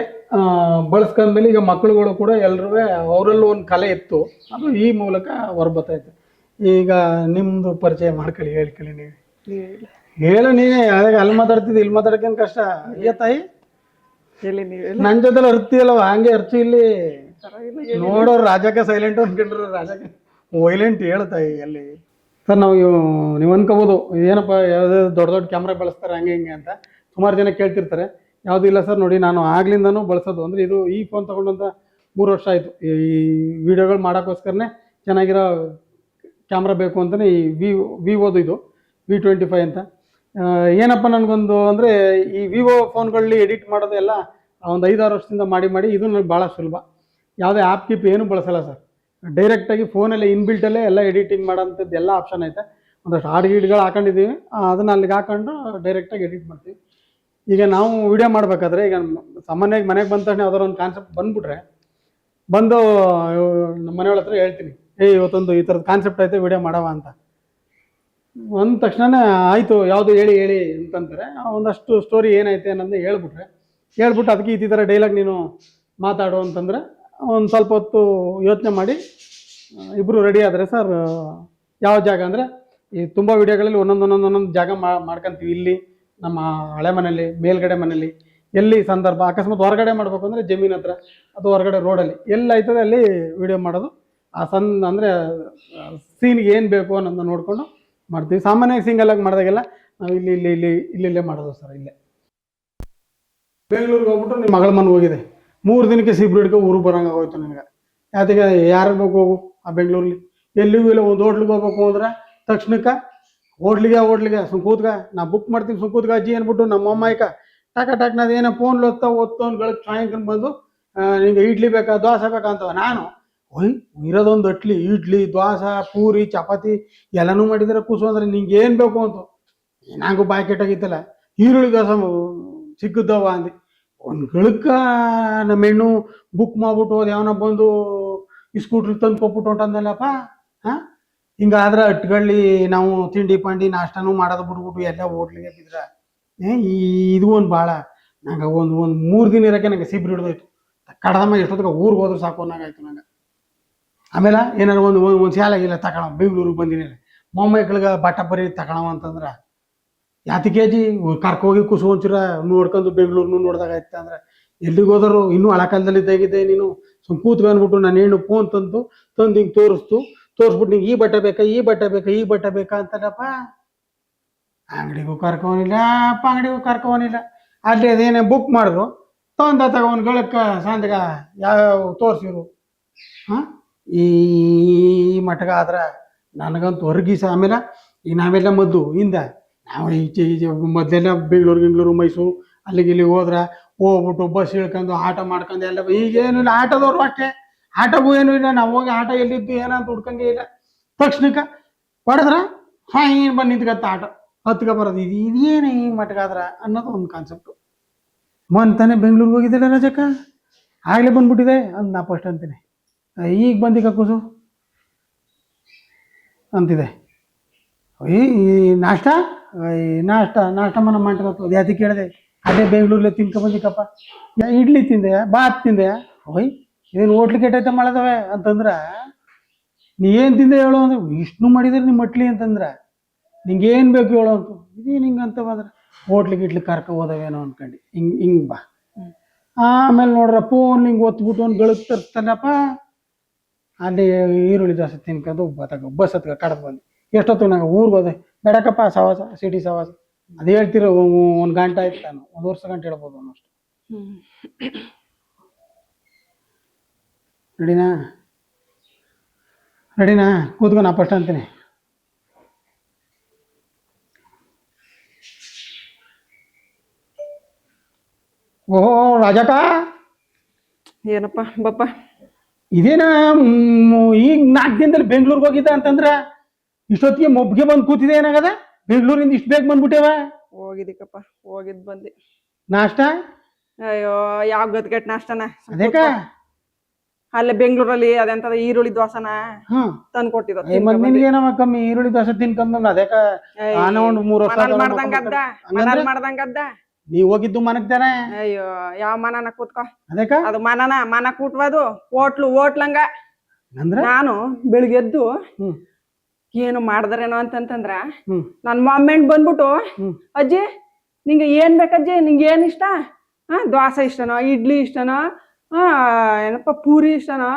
ಬಳಸ್ಕೊಂಡ್ಮೇಲೆ ಈಗ ಮಕ್ಕಳುಗಳು ಕೂಡ ಎಲ್ಲರೂ ಅವರಲ್ಲೂ ಒಂದು ಕಲೆ ಇತ್ತು, ಅದು ಈ ಮೂಲಕ ಹೊರಬತ್ತೈತೆ. ಈಗ ನಿಮ್ಮದು ಪರಿಚಯ ಮಾಡ್ಕೊಳ್ಳಿ, ಹೇಳ್ಕೊಳ್ಳಿ ನೀವು. ಹೇಳು ನೀವೇ. ಅದಾಗ ಅಲ್ಲಿ ಮಾತಾಡ್ತಿದ್ದೆ, ಇಲ್ಲಿ ಮಾತಾಡೋಕ್ಕೇನು ಕಷ್ಟ ಅಯ್ಯ ತಾಯಿ. ನನ್ನ ಜೊತೆಲಿ ಅರ್ತಿಯಲ್ಲವ ಹಂಗೆ ಅರ್ಚಿ ಇಲ್ಲಿ ನೋಡೋರು ರಾಜಕ್ಕೆ ಸೈಲೆಂಟ್ ಅನ್ಕೊಂಡ್ರು, ರಾಜಕ್ಕೆ ವೈಲೆಂಟ್ ಹೇಳ್ತಾಯಿ ಎಲ್ಲಿ ಸರ್. ನೀವು ಅನ್ಕೋಬೋದು ಏನಪ್ಪ ಯಾವುದೇ ದೊಡ್ಡ ದೊಡ್ಡ ಕ್ಯಾಮ್ರಾ ಬಳಸ್ತಾರೆ ಹಂಗೆ ಹಿಂಗೆ ಅಂತ ಸುಮಾರು ಜನ ಕೇಳ್ತಿರ್ತಾರೆ. ಯಾವುದೂ ಇಲ್ಲ ಸರ್, ನೋಡಿ ನಾನು ಆಗ್ಲಿಂದನೂ ಬಳಸೋದು ಅಂದರೆ ಇದು ಈ ಫೋನ್ ತೊಗೊಂಡಂತ 3 ವರ್ಷ ಆಯಿತು. ಈ ವಿಡಿಯೋಗಳು ಮಾಡೋಕ್ಕೋಸ್ಕರನೇ ಚೆನ್ನಾಗಿರೋ ಕ್ಯಾಮ್ರಾ ಬೇಕು ಅಂತಲೇ ಈ ವಿವೋದು ಇದು V25 ಅಂತ. ಏನಪ್ಪ ನನಗೊಂದು ಅಂದರೆ ಈ ವಿವೋ ಫೋನ್ಗಳಲ್ಲಿ ಎಡಿಟ್ ಮಾಡೋದು ಎಲ್ಲ ಒಂದು 5-6 ವರ್ಷದಿಂದ ಮಾಡಿ ಇದು ನನಗೆ ಭಾಳ ಸುಲಭ. ಯಾವುದೇ ಆ್ಯಪ್ ಕೀಪ್ ಏನೂ ಬಳಸಲ್ಲ ಸರ್. ಡೈರೆಕ್ಟಾಗಿ ಫೋನಲ್ಲೇ ಇನ್ಬಿಲ್ಟಲ್ಲೇ ಎಲ್ಲ ಎಡಿಟಿಂಗ್ ಮಾಡೋಂಥದ್ದು ಎಲ್ಲ ಆಪ್ಷನ್ ಐತೆ. ಒಂದಷ್ಟು ಹಾಡು ಗೀಡ್ಗಳು ಹಾಕೊಂಡಿದ್ದೀವಿ, ಅದನ್ನು ಅಲ್ಲಿಗೆ ಹಾಕೊಂಡು ಡೈರೆಕ್ಟಾಗಿ ಎಡಿಟ್ ಮಾಡ್ತೀವಿ. ಈಗ ನಾವು ವಿಡಿಯೋ ಮಾಡಬೇಕಾದ್ರೆ ಈಗ ಸಾಮಾನ್ಯವಾಗಿ ಮನೆಗೆ ಬಂದ ತಕ್ಷಣ ಯಾವ್ದಾದ್ರು ಒಂದು ಕಾನ್ಸೆಪ್ಟ್ ಬಂದು ನಮ್ಮ ಮನೆಯವ್ರ ಹತ್ರ ಹೇಳ್ತೀನಿ, ಇವತ್ತೊಂದು ಈ ಥರದ ಕಾನ್ಸೆಪ್ಟ್ ಐತೆ ವಿಡಿಯೋ ಮಾಡವ ಅಂತ. ಅಂದ ತಕ್ಷಣ ಆಯಿತು ಯಾವುದು ಹೇಳಿ ಅಂತಂತಾರೆ. ಒಂದಷ್ಟು ಸ್ಟೋರಿ ಏನೈತೆ ಅನ್ನೋದನ್ನ ಹೇಳ್ಬಿಟ್ಟು ಅದಕ್ಕೆ ಈ ಥರ ಡೈಲಾಗ್ ನೀನು ಮಾತಾಡು ಅಂತಂದರೆ ಒಂದು ಸ್ವಲ್ಪ ಹೊತ್ತು ಯೋಚನೆ ಮಾಡಿ ಇಬ್ಬರು ರೆಡಿ ಆದರೆ ಸರ್ ಯಾವ ಜಾಗ ಅಂದರೆ ಈ ತುಂಬ ವಿಡಿಯೋಗಳಲ್ಲಿ ಒಂದೊಂದು ಜಾಗ ಮಾಡ್ಕೊತೀವಿ. ಇಲ್ಲಿ ನಮ್ಮ ಹಳೆ ಮನೇಲಿ, ಮೇಲ್ಗಡೆ ಮನೇಲಿ, ಎಲ್ಲಿ ಸಂದರ್ಭ ಅಕಸ್ಮಾತ್ ಹೊರಗಡೆ ಮಾಡಬೇಕು ಅಂದರೆ ಜಮೀನ್ ಹತ್ರ ಅಥವಾ ಹೊರಗಡೆ ರೋಡಲ್ಲಿ ಎಲ್ಲ ಆಯ್ತದೆ ಅಲ್ಲಿ ವಿಡಿಯೋ ಮಾಡೋದು. ಆ ಅಂದರೆ ಸೀನ್ಗೆ ಏನು ಬೇಕು ಅನ್ನೋದನ್ನ ನೋಡಿಕೊಂಡು ಮಾಡ್ತೀವಿ. ಸಾಮಾನ್ಯವಾಗಿ ಸಿಂಗಲಾಗಿ ಮಾಡಿದಾಗೆಲ್ಲ ನಾವು ಇಲ್ಲೇ ಮಾಡೋದು ಸರ್. ಇಲ್ಲೇ ಬೆಂಗಳೂರಿಗೆ ಹೋಗ್ಬಿಟ್ಟು ನಿಮ್ಮ ಮಗಳ ಮನೆ ಹೋಗಿದೆ, 3 ದಿನಕ್ಕೆ ಸಿಬ್ರಿಡ್ಗೆ ಊರಿಗೆ ಬರೋಂಗೆ ಆಗೋಯ್ತು ನನಗೆ. ಯಾತಿಗೆ ಯಾರು ಬೇಕು ಹೋಗು ಆ ಬೆಂಗಳೂರಲ್ಲಿ ಎಲ್ಲಿಗೂ ಇಲ್ಲ. ಒಂದು ಹೋಟ್ಲಿಗೆ ಹೋಗ್ಬೇಕು ಅಂದ್ರೆ ತಕ್ಷಣಕ್ಕೆ ಹೋಟ್ಲಿಗೆ ಕೂತ್ಗ ನಾ ಬುಕ್ ಮಾಡ್ತೀನಿ, ಕೂತ್ಗ ಅಜ್ಜಿ ಅಂದ್ಬಿಟ್ಟು ನಮ್ಮ ಅಮ್ಮಾಯಿಕ ಟಾಕ್ ಏನೋ ಫೋನ್ಲಿ ಓದ್ತವ್ನುಗಳಿಗೆ ಸಾಯಂಕಾಲ ಬಂದು ನಿಂಗೆ ಇಡ್ಲಿ ಬೇಕಾ ದೋಸೆ ಬೇಕಾ ಅಂತವ. ನಾನು ಇರೋದೊಂದು ಇಡ್ಲಿ ದೋಸೆ ಪೂರಿ ಚಪಾತಿ ಎಲ್ಲನೂ ಮಾಡಿದರೆ ಕೂಸು ಅಂದರೆ ನಿಂಗೆ ಏನು ಬೇಕು ಅಂತ. ನಂಗೂ ಬಾಯಿ ಕೆಟ್ಟಾಗಿತ್ತಲ್ಲ, ಈರುಳ್ಳಿ ದೋಸೆ ಸಿಕ್ಕುತ್ತವ ಅಂದು ಒಂದು ಗಳಕ್ಕ ನಮ್ಮ ಹೆಣ್ಣು ಬುಕ್ ಮಾಡ್ಬಿಟ್ಟು ಅದು ಯಾವನ ಬಂದು ಈ ಸ್ಕೂಟ್ರ್ ತಂದು ಕೊಟ್ಬಿಟ್ಟು ಹೊಂಟಂದಲ್ಲಪ್ಪ. ಹಿಂಗಾದ್ರೆ ಅಟ್ಗಳ್ಳಿ ನಾವು ತಿಂಡಿ ಪಂಡಿ ನಾಷ್ಟನೂ ಮಾಡೋದು ಬಿಟ್ಬಿಟ್ಟು ಎಲ್ಲ ಹೋಟ್ಲಿಗೆ ಬಿದ್ರೆ ಇದು ಒಂದು ಭಾಳ ನಂಗೆ ಒಂದು 3 ದಿನ ಇರೋಕ್ಕೆ ನಂಗೆ ಸಿಬ್ರು ಹಿಡ್ದೋಯ್ತು. ಕಡದಮ್ಮ ಎಷ್ಟೊತ್ತಿಗೆ ಊರಿಗೆ ಹೋದ್ರೆ ಸಾಕು ಅನ್ನೋಂಗಾಯ್ತು ನಂಗೆ. ಆಮೇಲೆ ಏನಾರು ಒಂದು ಶಾಲೆಗಿಲ್ಲ ತಗೊಳ ಬೆಂಗಳೂರಿಗೆ ಬಂದಿನಿ ಮೊಮ್ಮಕ್ಕಳಿಗೆ ಬಟ್ಟ ಬರೀ ತಗೊಳವ ಅಂತಂದ್ರೆ ಯಾತಿ ಕೆ ಜಿ ಕರ್ಕೋಗಿ ಕುಸು ಒಂಚೂರ ನೋಡ್ಕೊಂಡು ಬೆಂಗಳೂರು ನೋಡ್ದಾಗಾಯ್ತು ಅಂದ್ರೆ ಎಲ್ಲಿಗೆ ಹೋದರು ಇನ್ನೂ ಹಳಕಾಲದಲ್ಲಿ ತೆಗಿದೆ. ನೀನು ಕೂತ್ಕೊಂಡ್ಬಿಟ್ಟು ನಾನು ಹೆಣ್ಣು ಫೋನ್ ತಂದು ಹಿಂಗೆ ತೋರಿಸ್ಬಿಟ್ಟು ನಿಂಗೆ ಈ ಬಟ್ಟೆ ಬೇಕಾ ಅಂತಲ್ಲಪ್ಪ. ಅಂಗಡಿಗೂ ಕರ್ಕೋನಿಲ್ಲ ಅಲ್ಲಿ ಅದೇನೇ ಬುಕ್ ಮಾಡಿದ್ರು ತಗೊಂಡು ಗಳಕ್ಕೆ ಸಂಜೆಗ ಯಾವ್ಯಾವ ತೋರಿಸಿರು ಈ ಮಟ್ಗ ಆದ್ರೆ ನನಗಂತೂ ಹೊರಗೀಸ. ಆಮೇಲೆ ಈಗ ನಾವೆಲ್ಲ ನಾವು ಈಚೆ ಮೊದಲೆಲ್ಲ ಬೆಂಗಳೂರು ಮೈಸೂರು ಇಲ್ಲಿಗೆ ಹೋಗ್ಬಿಟ್ಟು ಬಸ್ ಇಳ್ಕೊಂಡು ಆಟ ಮಾಡ್ಕೊಂಡು ಎಲ್ಲ. ಈಗೇನು ಇಲ್ಲ, ಆಟೋದವರು ಅಷ್ಟೇ, ಆಟೋಗೂ ಏನೂ ಇಲ್ಲ. ನಾವು ಹೋಗಿ ಆಟ ಎಲ್ಲಿದ್ದು ಏನಂತ ಹುಡ್ಕಂಗೆ ಇಲ್ಲ. ತಕ್ಷಣಕ್ಕೆ ಹೊಡೆದ್ರ ಏನು ಬಂದು ನಿಂತ್ಕತ್ತ ಆಟೋ ಹತ್ಕ ಬರೋದು. ಇದೇನು ಈ ಮಟ್ಗಾದ್ರ ಅನ್ನೋದು ಒಂದು ಕಾನ್ಸೆಪ್ಟು. ತಾನೇ ಬೆಂಗಳೂರಿಗೆ ಹೋಗಿದ್ದಿಲ್ಲ ರಜಕ್ಕ, ಆಗಲೇ ಬಂದ್ಬಿಟ್ಟಿದೆ ಅಂತ ನಾ ಫಸ್ಟ್ ಅಂತೀನಿ. ಈಗ ಬಂದಿಕ ಕೂಸು ಅಂತಿದೆ. ಈ ನಾಷ್ಟ ಮನ ಮಾಡ್ಕೊತ ಯಾತಿ ಕೇಳಿದೆ. ಅದೇ ಬೆಂಗಳೂರಲ್ಲೇ ತಿನ್ಕೊಂಬಂದಿಕಪ್ಪ, ಇಡ್ಲಿ ತಿಂದೆ, ಬಾತ್ ತಿಂದೆ. ಇದೇನು ಹೋಟ್ಲು ಕೆಟ್ಟೈತೆ ಮಾಡದವೆ ಅಂತಂದ್ರೆ ನೀ ಏನು ತಿಂದೆ ಹೇಳೋ ಅಂದ್ರೆ ಇಷ್ಟು ಮಾಡಿದ್ರೆ ನಿಮ್ಮ ಮಟ್ಲಿ ಅಂತಂದ್ರೆ ನಿಂಗೆ ಏನು ಬೇಕು ಹೇಳೋ ಅಂತ. ಇದೇನು ಹಿಂಗೆ ಅಂತ ಬಂದ್ರೆ ಹೋಟ್ಲಿಗೆ ಕರ್ಕೊ ಹೋದವೇನೋ ಅನ್ಕೊಂಡು ಹಿಂಗೆ ಬಾ. ಆಮೇಲೆ ನೋಡ್ರ ಫೋನ್ ಹಿಂಗೆ ಒತ್ಬಿಟ್ಟು ಒಂದು ಗಳಕ್ಕೆ ತರ್ತಾನಪ್ಪ. ಅಲ್ಲಿ ಈರುಳ್ಳಿ ದೋಸೆ ತಿನ್ಕೊಂಡು ಬಸ್ ಹತ್ಕ ಕಡ್ದು ಬಂದು ಎಷ್ಟೊತ್ತು ನಂಗೆ ಊರಿಗೆ ಹೋದೆ ಬೇಡಕ್ಕಪ್ಪ ಸವಾಸ ಸಿಟಿ ಸವಾಸ ಅದು ಹೇಳ್ತಿರೋ ಒಂದು ಗಂಟೆ ಆಯ್ತು ನಾನು 1 ವರ್ಷ ಗಂಟೆ ಹೇಳ್ಬೋದು ಅನ್ನೋಷ್ಟು. ರೆಡಿನಾ ಕೂತ್ಕೊ ನಾ ಫಸ್ಟ್ ಅಂತೀನಿ. ಓಹೋ ರಾಜಕ್ಕ ಏನಪ್ಪ ಬಪ್ಪ ಇದೇನ ಈಗ 4 ದಿನದಲ್ಲಿ ಬೆಂಗ್ಳೂರ್ಗೆ ಹೋಗಿದ್ದ ಅಂತಂದ್ರ ಇಷ್ಟೊತ್ತಿಗೆ ಮೊಬ್ಬಿಗೆ ಬಂದು ಕೂತಿದೆ ಏನಾಗದ ಬೆಂಗ್ಳೂರಿಂದ ಇಷ್ಟು ಬೇಗ ಬಂದ್ಬಿಟ್ಟೇವ? ಹೋಗಿದ್ದಕ್ಕಪ್ಪ ಹೋಗಿದ್ ಬಂದಿ. ನಾಷ್ಟ ಅಯ್ಯೋ ಯಾವ ಗದ್ಗೆಟ್ ನಾಷ್ಟನ ಅದೇಕ ಅಲ್ಲೇ ಬೆಂಗಳೂರಲ್ಲಿ ಅದೆಂತದ ಈರುಳ್ಳಿ ದೋಸನ ತಂದು ಕೊಟ್ಟಿದ್ದು. ನಿನ್ಗೇನವ ಕಮ್ಮಿ ಈರುಳ್ಳಿ ದೋಸೆ ತಿನ್ ಕಮ್ಮಿ ಅದಕ್ಕ ನಾನು ಒಂದು 3 ವರ್ಷ ಮಾಡ್ದಂಗದ್ದ ಮಾಡ್ದಂಗದ್ದ. ನೀವ್ ಹೋಗಿದ್ದು ಮನಕ್ ತಾನೆ? ಅಯ್ಯೋ ಯಾವ ಮನನ ಕೂತ್ಕೋ ಅದಕ್ಕ ಅದು ಮನ ಕೂಟ್ವದು ಹೋಟ್ಲಂಗ ಅಂದ್ರೆ ನಾನು ಬೆಳಿಗ್ಗೆ ಎದ್ದು ಏನು ಮಾಡ್ದಾರೇನೋ ಅಂತಂದ್ರ ನನ್ ಮೊಮ್ಮೆಂಟ್ ಬಂದ್ಬಿಟ್ಟು ಅಜ್ಜಿ ನಿಂಗೆ ಏನ್ ಬೇಕಜ್ಜಿ ನಿಂಗೆ ಏನ್ ಇಷ್ಟ ದೋಸೆ ಇಷ್ಟನೋ ಇಡ್ಲಿ ಇಷ್ಟನೋ ಏನಪ್ಪ ಪೂರಿ ಇಷ್ಟನೋ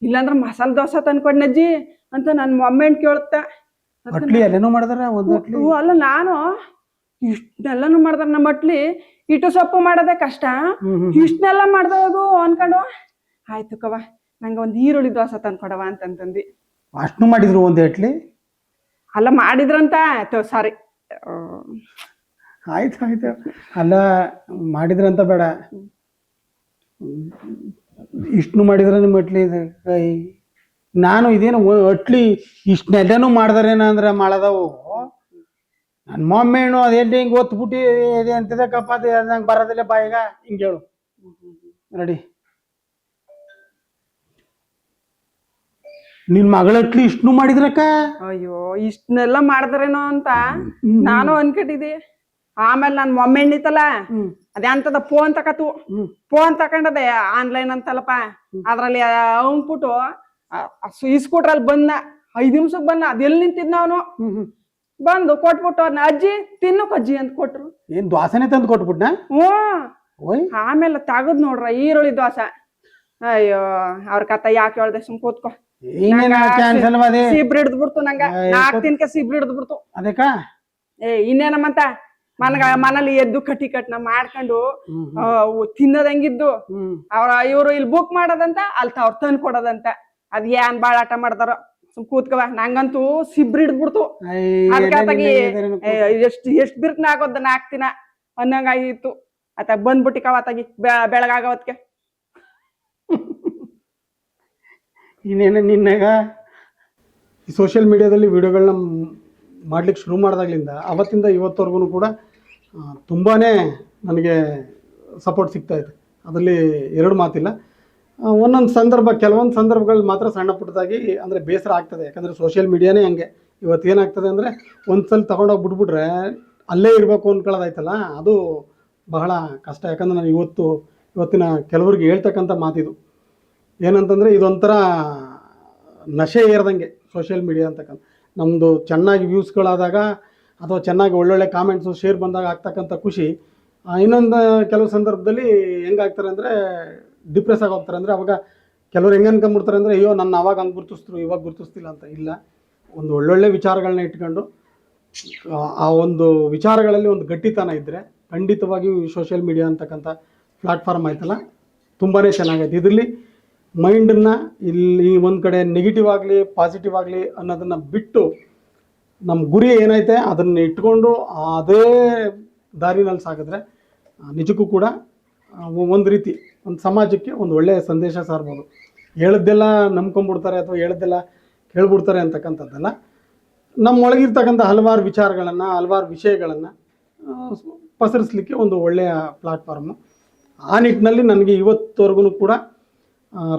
ಇಲ್ಲಾಂದ್ರ ಮಸಾಲೆ ದೋಸೆ ತಂದ್ಕೊಡ್ನಜ್ಜಿ ಅಂತ ನನ್ ಮೊಮ್ಮೆಂಟ್ ಕೇಳುತ್ತ. ಅಲ್ಲೇನೋ ಮಾಡ್ದಾರ ಅಲ್ಲ ನಾನು ಇಷ್ಟನ್ನೆಲ್ಲಾನು ಮಾಡ್ದಾರ ನಮ್ಮ ಮಟ್ಲಿ ಇಟ್ಟು ಸೊಪ್ಪು ಮಾಡೋದೇ ಕಷ್ಟ ಇಷ್ಟನ್ನೆಲ್ಲ ಮಾಡ್ದೋದು ಅನ್ಕೊಂಡು ಆಯ್ತು ಕವ ನಂಗೆ ಒಂದ್ ಈರುಳ್ಳಿ ದೋಸೆ ತಂದ್ಕೊಡವ ಅಂತಂದಿ. ಅಷ್ಟು ಮಾಡಿದ್ರು ಒಂದ್ ಎಟ್ಲಿ ಅಲ್ಲ ಮಾಡಿದ್ರಂತ ಸಾರಿ ಆಯ್ತು ಅಲ್ಲ ಮಾಡಿದ್ರಂತ ಬೇಡ ಇಷ್ಟು ಮಾಡಿದ್ರ ನಿಮ್ಮ ಅಟ್ಲಿ ಕೈ ನಾನು ಇದೇನು ಅಟ್ಲಿ ಇಷ್ಟನ್ನೆಲ್ಲನೂ ಮಾಡ್ದಾರೇನ ಅಂದ್ರೆ ಮಾಡದವು ನನ್ನ ಮೊಮ್ಮೇನು ಅದೇನು ಹಿಂಗೆ ಒತ್ಬಿಟ್ಟು ಇದೆ ಅಂತಿದ್ದಕ್ಕಪ್ಪ ಅದು ನಂಗೆ ಬರೋದಿಲ್ಲ ಬಾಯಿಗ ಹಿಂಗೆ ಹೇಳು ರೆಡಿ. ನಿನ್ ಮಗಳಟ್ಲಿ ಇಷ್ಟನು ಮಾಡಿದ್ರಕ್ಕ? ಅಯ್ಯೋ ಇಷ್ಟನ್ನೆಲ್ಲ ಮಾಡಿದ್ರೇನೋ ಅಂತ ನಾನು ಅನ್ಕೊಂಡಿದ್ದೆ. ಆಮೇಲೆ ನನ್ ಮೊಮ್ಮೆಣ್ಣ್ ಇತ್ತಲ್ಲ ಅದಂತದ ಫೋನ್ ತಕೊಂಡದೆ ಆನ್ಲೈನ್ ಅಂತಲ್ಲಪ್ಪ ಅದ್ರಲ್ಲಿ ಅಂದ್ಬಿಟ್ಟು ಇಸ್ಕೊಟ್ರಲ್ಲಿ ಬಂದ 5 ನಿಮಿಷಕ್ಕೆ ಬಂದ ಅದೆಲ್ಲಿ ನಿಂತಿದ್ನ ಅವನು ಬಂದು ಕೊಟ್ಬಿಟ್ಟು ಅವ್ರನ್ನ ಅಜ್ಜಿ ತಿನ್ನೋಕಜ್ಜಿ ಅಂತ ಕೊಟ್ರು. ಏನ್ ದೋಸೆನೆ ತಂದು ಕೊಟ್ಬಿಟ್ನ? ಆಮೇಲೆ ತಗದ್ ನೋಡ್ರ ಈರುಳ್ಳಿ ದೋಸೆ. ಅಯ್ಯೋ ಅವ್ರ ಕತ್ತ ಯಾಕೆ ಹೇಳ್ದೆ ಸುಮ್ ಕೂತ್ಕೋ. ಸಿಬ್ರು ಹಿಡ್ದ್ಬಿಡ್ತು ನಂಗ 4 ದಿನಕ್ಕೆ ಸಿಬ್ರು ಹಿಡ್ದ್ಬಿಡ್ತು. ಅದಕ್ಕ ಇನ್ನೇನಮ್ಮಂತ ಮನೇಲಿ ಎದ್ದು ಕಟ್ನ ಮಾಡ್ಕೊಂಡು ತಿನ್ನೋದ್ ಹೆಂಗಿದ್ದು ಇವ್ರು ಇಲ್ಲಿ ಬುಕ್ ಮಾಡೋದಂತ ಅಲ್ಲಿ ಅವ್ರು ತಂದ್ ಕೊಡೋದಂತ ಅದ್ ಏನ್ ಬಾಳ ಆಟ ಮಾಡ್ತಾರ. ಸುಮ್ ಕೂತ್ಕವ ನಂಗಂತೂ ಸಿಬ್ರು ಹಿಡ್ದ್ಬಿಡ್ತು. ಅದಕ್ಕಾಗಿ ಎಷ್ಟ್ ಬಿರ್ಕ್ನ ಆಗೋದ್ 4 ದಿನ ಅನ್ನಂಗಾಗಿತ್ತು. ಆತ ಬಂದ್ಬಿಟ್ಟಿಕವ ಆತಾಗಿ ಬೆಳಗಾಗವತ್ಗೆ. ಇನ್ನೇನು ನಿನ್ನಾಗ ಈ ಸೋಷಿಯಲ್ ಮೀಡಿಯಾದಲ್ಲಿ ವಿಡಿಯೋಗಳನ್ನ ಮಾಡ್ಲಿಕ್ಕೆ ಶುರು ಮಾಡಿದಾಗ್ಲಿಂದ ಅವತ್ತಿಂದ ಇವತ್ತವರೆಗೂ ಕೂಡ ತುಂಬಾ ನನಗೆ ಸಪೋರ್ಟ್ ಸಿಗ್ತಾಯಿದೆ. ಅದರಲ್ಲಿ 2 ಮಾತಿಲ್ಲ. ಒಂದೊಂದು ಸಂದರ್ಭ ಕೆಲವೊಂದು ಸಂದರ್ಭಗಳು ಮಾತ್ರ ಸಣ್ಣ ಪುಟ್ಟದಾಗಿ ಅಂದರೆ ಬೇಸರ ಆಗ್ತದೆ. ಯಾಕಂದರೆ ಸೋಷಿಯಲ್ ಮೀಡಿಯಾನೇ ಹಂಗೆ. ಇವತ್ತು ಏನಾಗ್ತದೆ ಅಂದರೆ ಒಂದು ಸಲ ತಗೊಂಡೋಗಿ ಬಿಟ್ಬಿಟ್ರೆ ಅಲ್ಲೇ ಇರಬೇಕು ಅಂದ್ಕೊಳ್ಳೋದಾಯ್ತಲ್ಲ ಅದು ಬಹಳ ಕಷ್ಟ. ಯಾಕಂದರೆ ನಾನು ಇವತ್ತಿನ ಕೆಲವ್ರಿಗೆ ಹೇಳ್ತಕ್ಕಂಥ ಮಾತಿದು ಏನಂತಂದರೆ ಇದೊಂಥರ ನಶೆ ಏರ್ದಂಗೆ ಸೋಷಿಯಲ್ ಮೀಡಿಯಾ ಅಂತಕ್ಕಂಥ. ನಮ್ಮದು ಚೆನ್ನಾಗಿ ವ್ಯೂಸ್ಗಳಾದಾಗ ಅಥವಾ ಚೆನ್ನಾಗಿ ಒಳ್ಳೊಳ್ಳೆ ಕಾಮೆಂಟ್ಸು ಶೇರ್ ಬಂದಾಗ ಆಗ್ತಕ್ಕಂಥ ಖುಷಿ ಇನ್ನೊಂದು ಕೆಲವು ಸಂದರ್ಭದಲ್ಲಿ ಹೆಂಗಾಗ್ತಾರೆ ಅಂದರೆ ಡಿಪ್ರೆಸ್ ಆಗೋಗ್ತಾರೆ. ಅಂದರೆ ಅವಾಗ ಕೆಲವ್ರು ಹೆಂಗೆ ಅನ್ಕೊಂಡ್ಬಿಡ್ತಾರೆ ಅಂದರೆ ಅಯ್ಯೋ ನನ್ನ ಅವಾಗ ಹಂಗೆ ಗುರುತಿಸಿದ್ರು ಇವಾಗ ಗುರುತಿಸ್ತಿಲ್ಲ ಅಂತ. ಇಲ್ಲ, ಒಂದು ಒಳ್ಳೊಳ್ಳೆ ವಿಚಾರಗಳನ್ನ ಇಟ್ಕೊಂಡು ಆ ಒಂದು ವಿಚಾರಗಳಲ್ಲಿ ಒಂದು ಗಟ್ಟಿತನ ಇದ್ದರೆ ಖಂಡಿತವಾಗಿಯೂ ಸೋಷಿಯಲ್ ಮೀಡಿಯಾ ಅಂತಕ್ಕಂಥ ಪ್ಲ್ಯಾಟ್ಫಾರ್ಮ್ ಆಯ್ತಲ್ಲ ತುಂಬಾ ಚೆನ್ನಾಗೈತೆ. ಇದರಲ್ಲಿ ಮೈಂಡನ್ನು ಇಲ್ಲಿ ಒಂದು ಕಡೆ ನೆಗೆಟಿವ್ ಆಗಲಿ ಪಾಸಿಟಿವ್ ಆಗಲಿ ಅನ್ನೋದನ್ನು ಬಿಟ್ಟು ನಮ್ಮ ಗುರಿ ಏನೈತೆ ಅದನ್ನು ಇಟ್ಕೊಂಡು ಅದೇ ದಾರಿನಲ್ಲಿ ಸಾಗಿದ್ರೆ ನಿಜಕ್ಕೂ ಕೂಡ ಒಂದು ರೀತಿ ಒಂದು ಸಮಾಜಕ್ಕೆ ಒಂದು ಒಳ್ಳೆಯ ಸಂದೇಶ ಸಾರ್ಬೋದು. ಹೇಳಿದ್ದೆಲ್ಲ ನಂಬ್ಕೊಂಡ್ಬಿಡ್ತಾರೆ ಅಥವಾ ಹೇಳಿದ್ದೆಲ್ಲ ಕೇಳ್ಬಿಡ್ತಾರೆ ಅಂತಕ್ಕಂಥದ್ದಲ್ಲ. ನಮ್ಮೊಳಗಿರ್ತಕ್ಕಂಥ ಹಲವಾರು ವಿಚಾರಗಳನ್ನು ಹಲವಾರು ವಿಷಯಗಳನ್ನು ಪಸರಿಸಲಿಕ್ಕೆ ಒಂದು ಒಳ್ಳೆಯ ಪ್ಲ್ಯಾಟ್ಫಾರ್ಮು. ಆ ನಿಟ್ಟಿನಲ್ಲಿ ನನಗೆ ಇವತ್ತವರೆಗೂ ಕೂಡ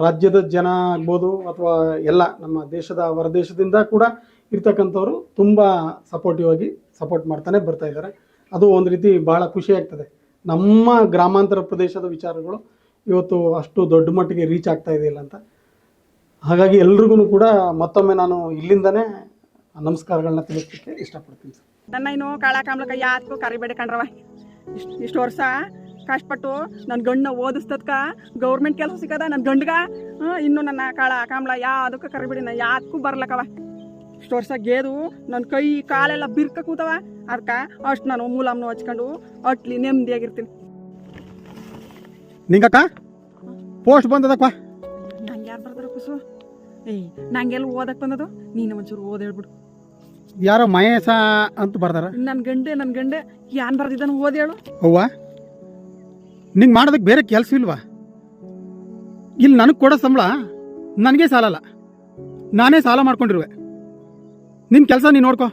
ರಾಜ್ಯದ ಜನ ಆಗ್ಬೋದು ಅಥವಾ ಎಲ್ಲ ನಮ್ಮ ದೇಶದ ಹೊರದೇಶದಿಂದ ಕೂಡ ಇರ್ತಕ್ಕಂಥವ್ರು ತುಂಬ ಸಪೋರ್ಟಿವ್ ಆಗಿ ಸಪೋರ್ಟ್ ಮಾಡ್ತಾನೆ ಬರ್ತಾ ಇದ್ದಾರೆ. ಅದು ಒಂದು ರೀತಿ ಭಾಳ ಖುಷಿ ಆಗ್ತದೆ. ನಮ್ಮ ಗ್ರಾಮಾಂತರ ಪ್ರದೇಶದ ವಿಚಾರಗಳು ಇವತ್ತು ಅಷ್ಟು ದೊಡ್ಡ ಮಟ್ಟಿಗೆ ರೀಚ್ ಆಗ್ತಾ ಇದೆಯಲ್ಲ ಅಂತ. ಹಾಗಾಗಿ ಎಲ್ರಿಗೂ ಕೂಡ ಮತ್ತೊಮ್ಮೆ ನಾನು ಇಲ್ಲಿಂದನೇ ನಮಸ್ಕಾರಗಳನ್ನ ತಿಳಿಸ್ಲಿಕ್ಕೆ ಇಷ್ಟಪಡ್ತೀನಿ ಸರ್. ನನ್ನ ಇನ್ನು ಕಾಳ ಕಾಮ್ಲಕ್ಕ ಯಾತ್ಗೂ ಕರಿಬೇಡಿ ಕಣ್ರವ. ಇಷ್ಟು ವರ್ಷ ಕಷ್ಟಪಟ್ಟು ನನ್ನ ಗಂಡನ್ನ ಓದಿಸ್ತದ್ಕ ಗೌರ್ಮೆಂಟ್ ಕೆಲಸ ಸಿಕ್ಕದ ನನ್ನ ಗಂಡ್ಗ ಇನ್ನು ನನ್ನ ಕಾಳ ಕಾಮ್ಲ ಯಾವುದಕ್ಕೂ ಕರಿಬೇಡಿ. ನಾ ಯಾತ್ಗೂ ಬರ್ಲಕ್ಕವ. ಇಷ್ಟು ವರ್ಷ ಗೇದು ನನ್ನ ಕೈ ಕಾಲೆಲ್ಲ ಬಿರ್ಕ ಕೂತವ ಅದಕ್ಕೆ ಅಷ್ಟು ನಾನು ಮೂಲಮ್ನ ಹಚ್ಕೊಂಡು ಅಟ್ಲಿ ನೆಮ್ಮದಿಯಾಗಿರ್ತೀನಿ. ನಿಂಗಕ್ಕ ಪೋಸ್ಟ್ ಬಂದದಕ್ಕ. ನಂಗೆ ಯಾರು ಬರ್ತಾರ ಕುಸು? ನಂಗೆಲ್ಲ ಓದಕ್ ಬಂದದು, ನೀನು ಒಂಚೂರು ಓದ್ ಹೇಳ್ಬಿಡು. ಯಾರೋ ಮಹೇಶ ಅಂತ ಬರ್ದಾರ. ನನ್ನ ಗಂಡೆ ಯಾನ್ ಬರ್ದಿದ್ದಾನ ಓದ್ ಹೇಳು. ಅವ್ವ ನಿಂಗೆ ಮಾಡೋದಕ್ಕೆ ಬೇರೆ ಕೆಲಸ ಇಲ್ವಾ? ಇಲ್ಲಿ ನನಗೆ ಕೊಡೋ ಸಂಬಳ ನನಗೆ ಸಾಲಲ್ಲ, ನಾನೇ ಸಾಲ ಮಾಡ್ಕೊಂಡಿರುವೆ. ನಿನ್ನ ಕೆಲಸ ನೀನು ನೋಡ್ಕೊ.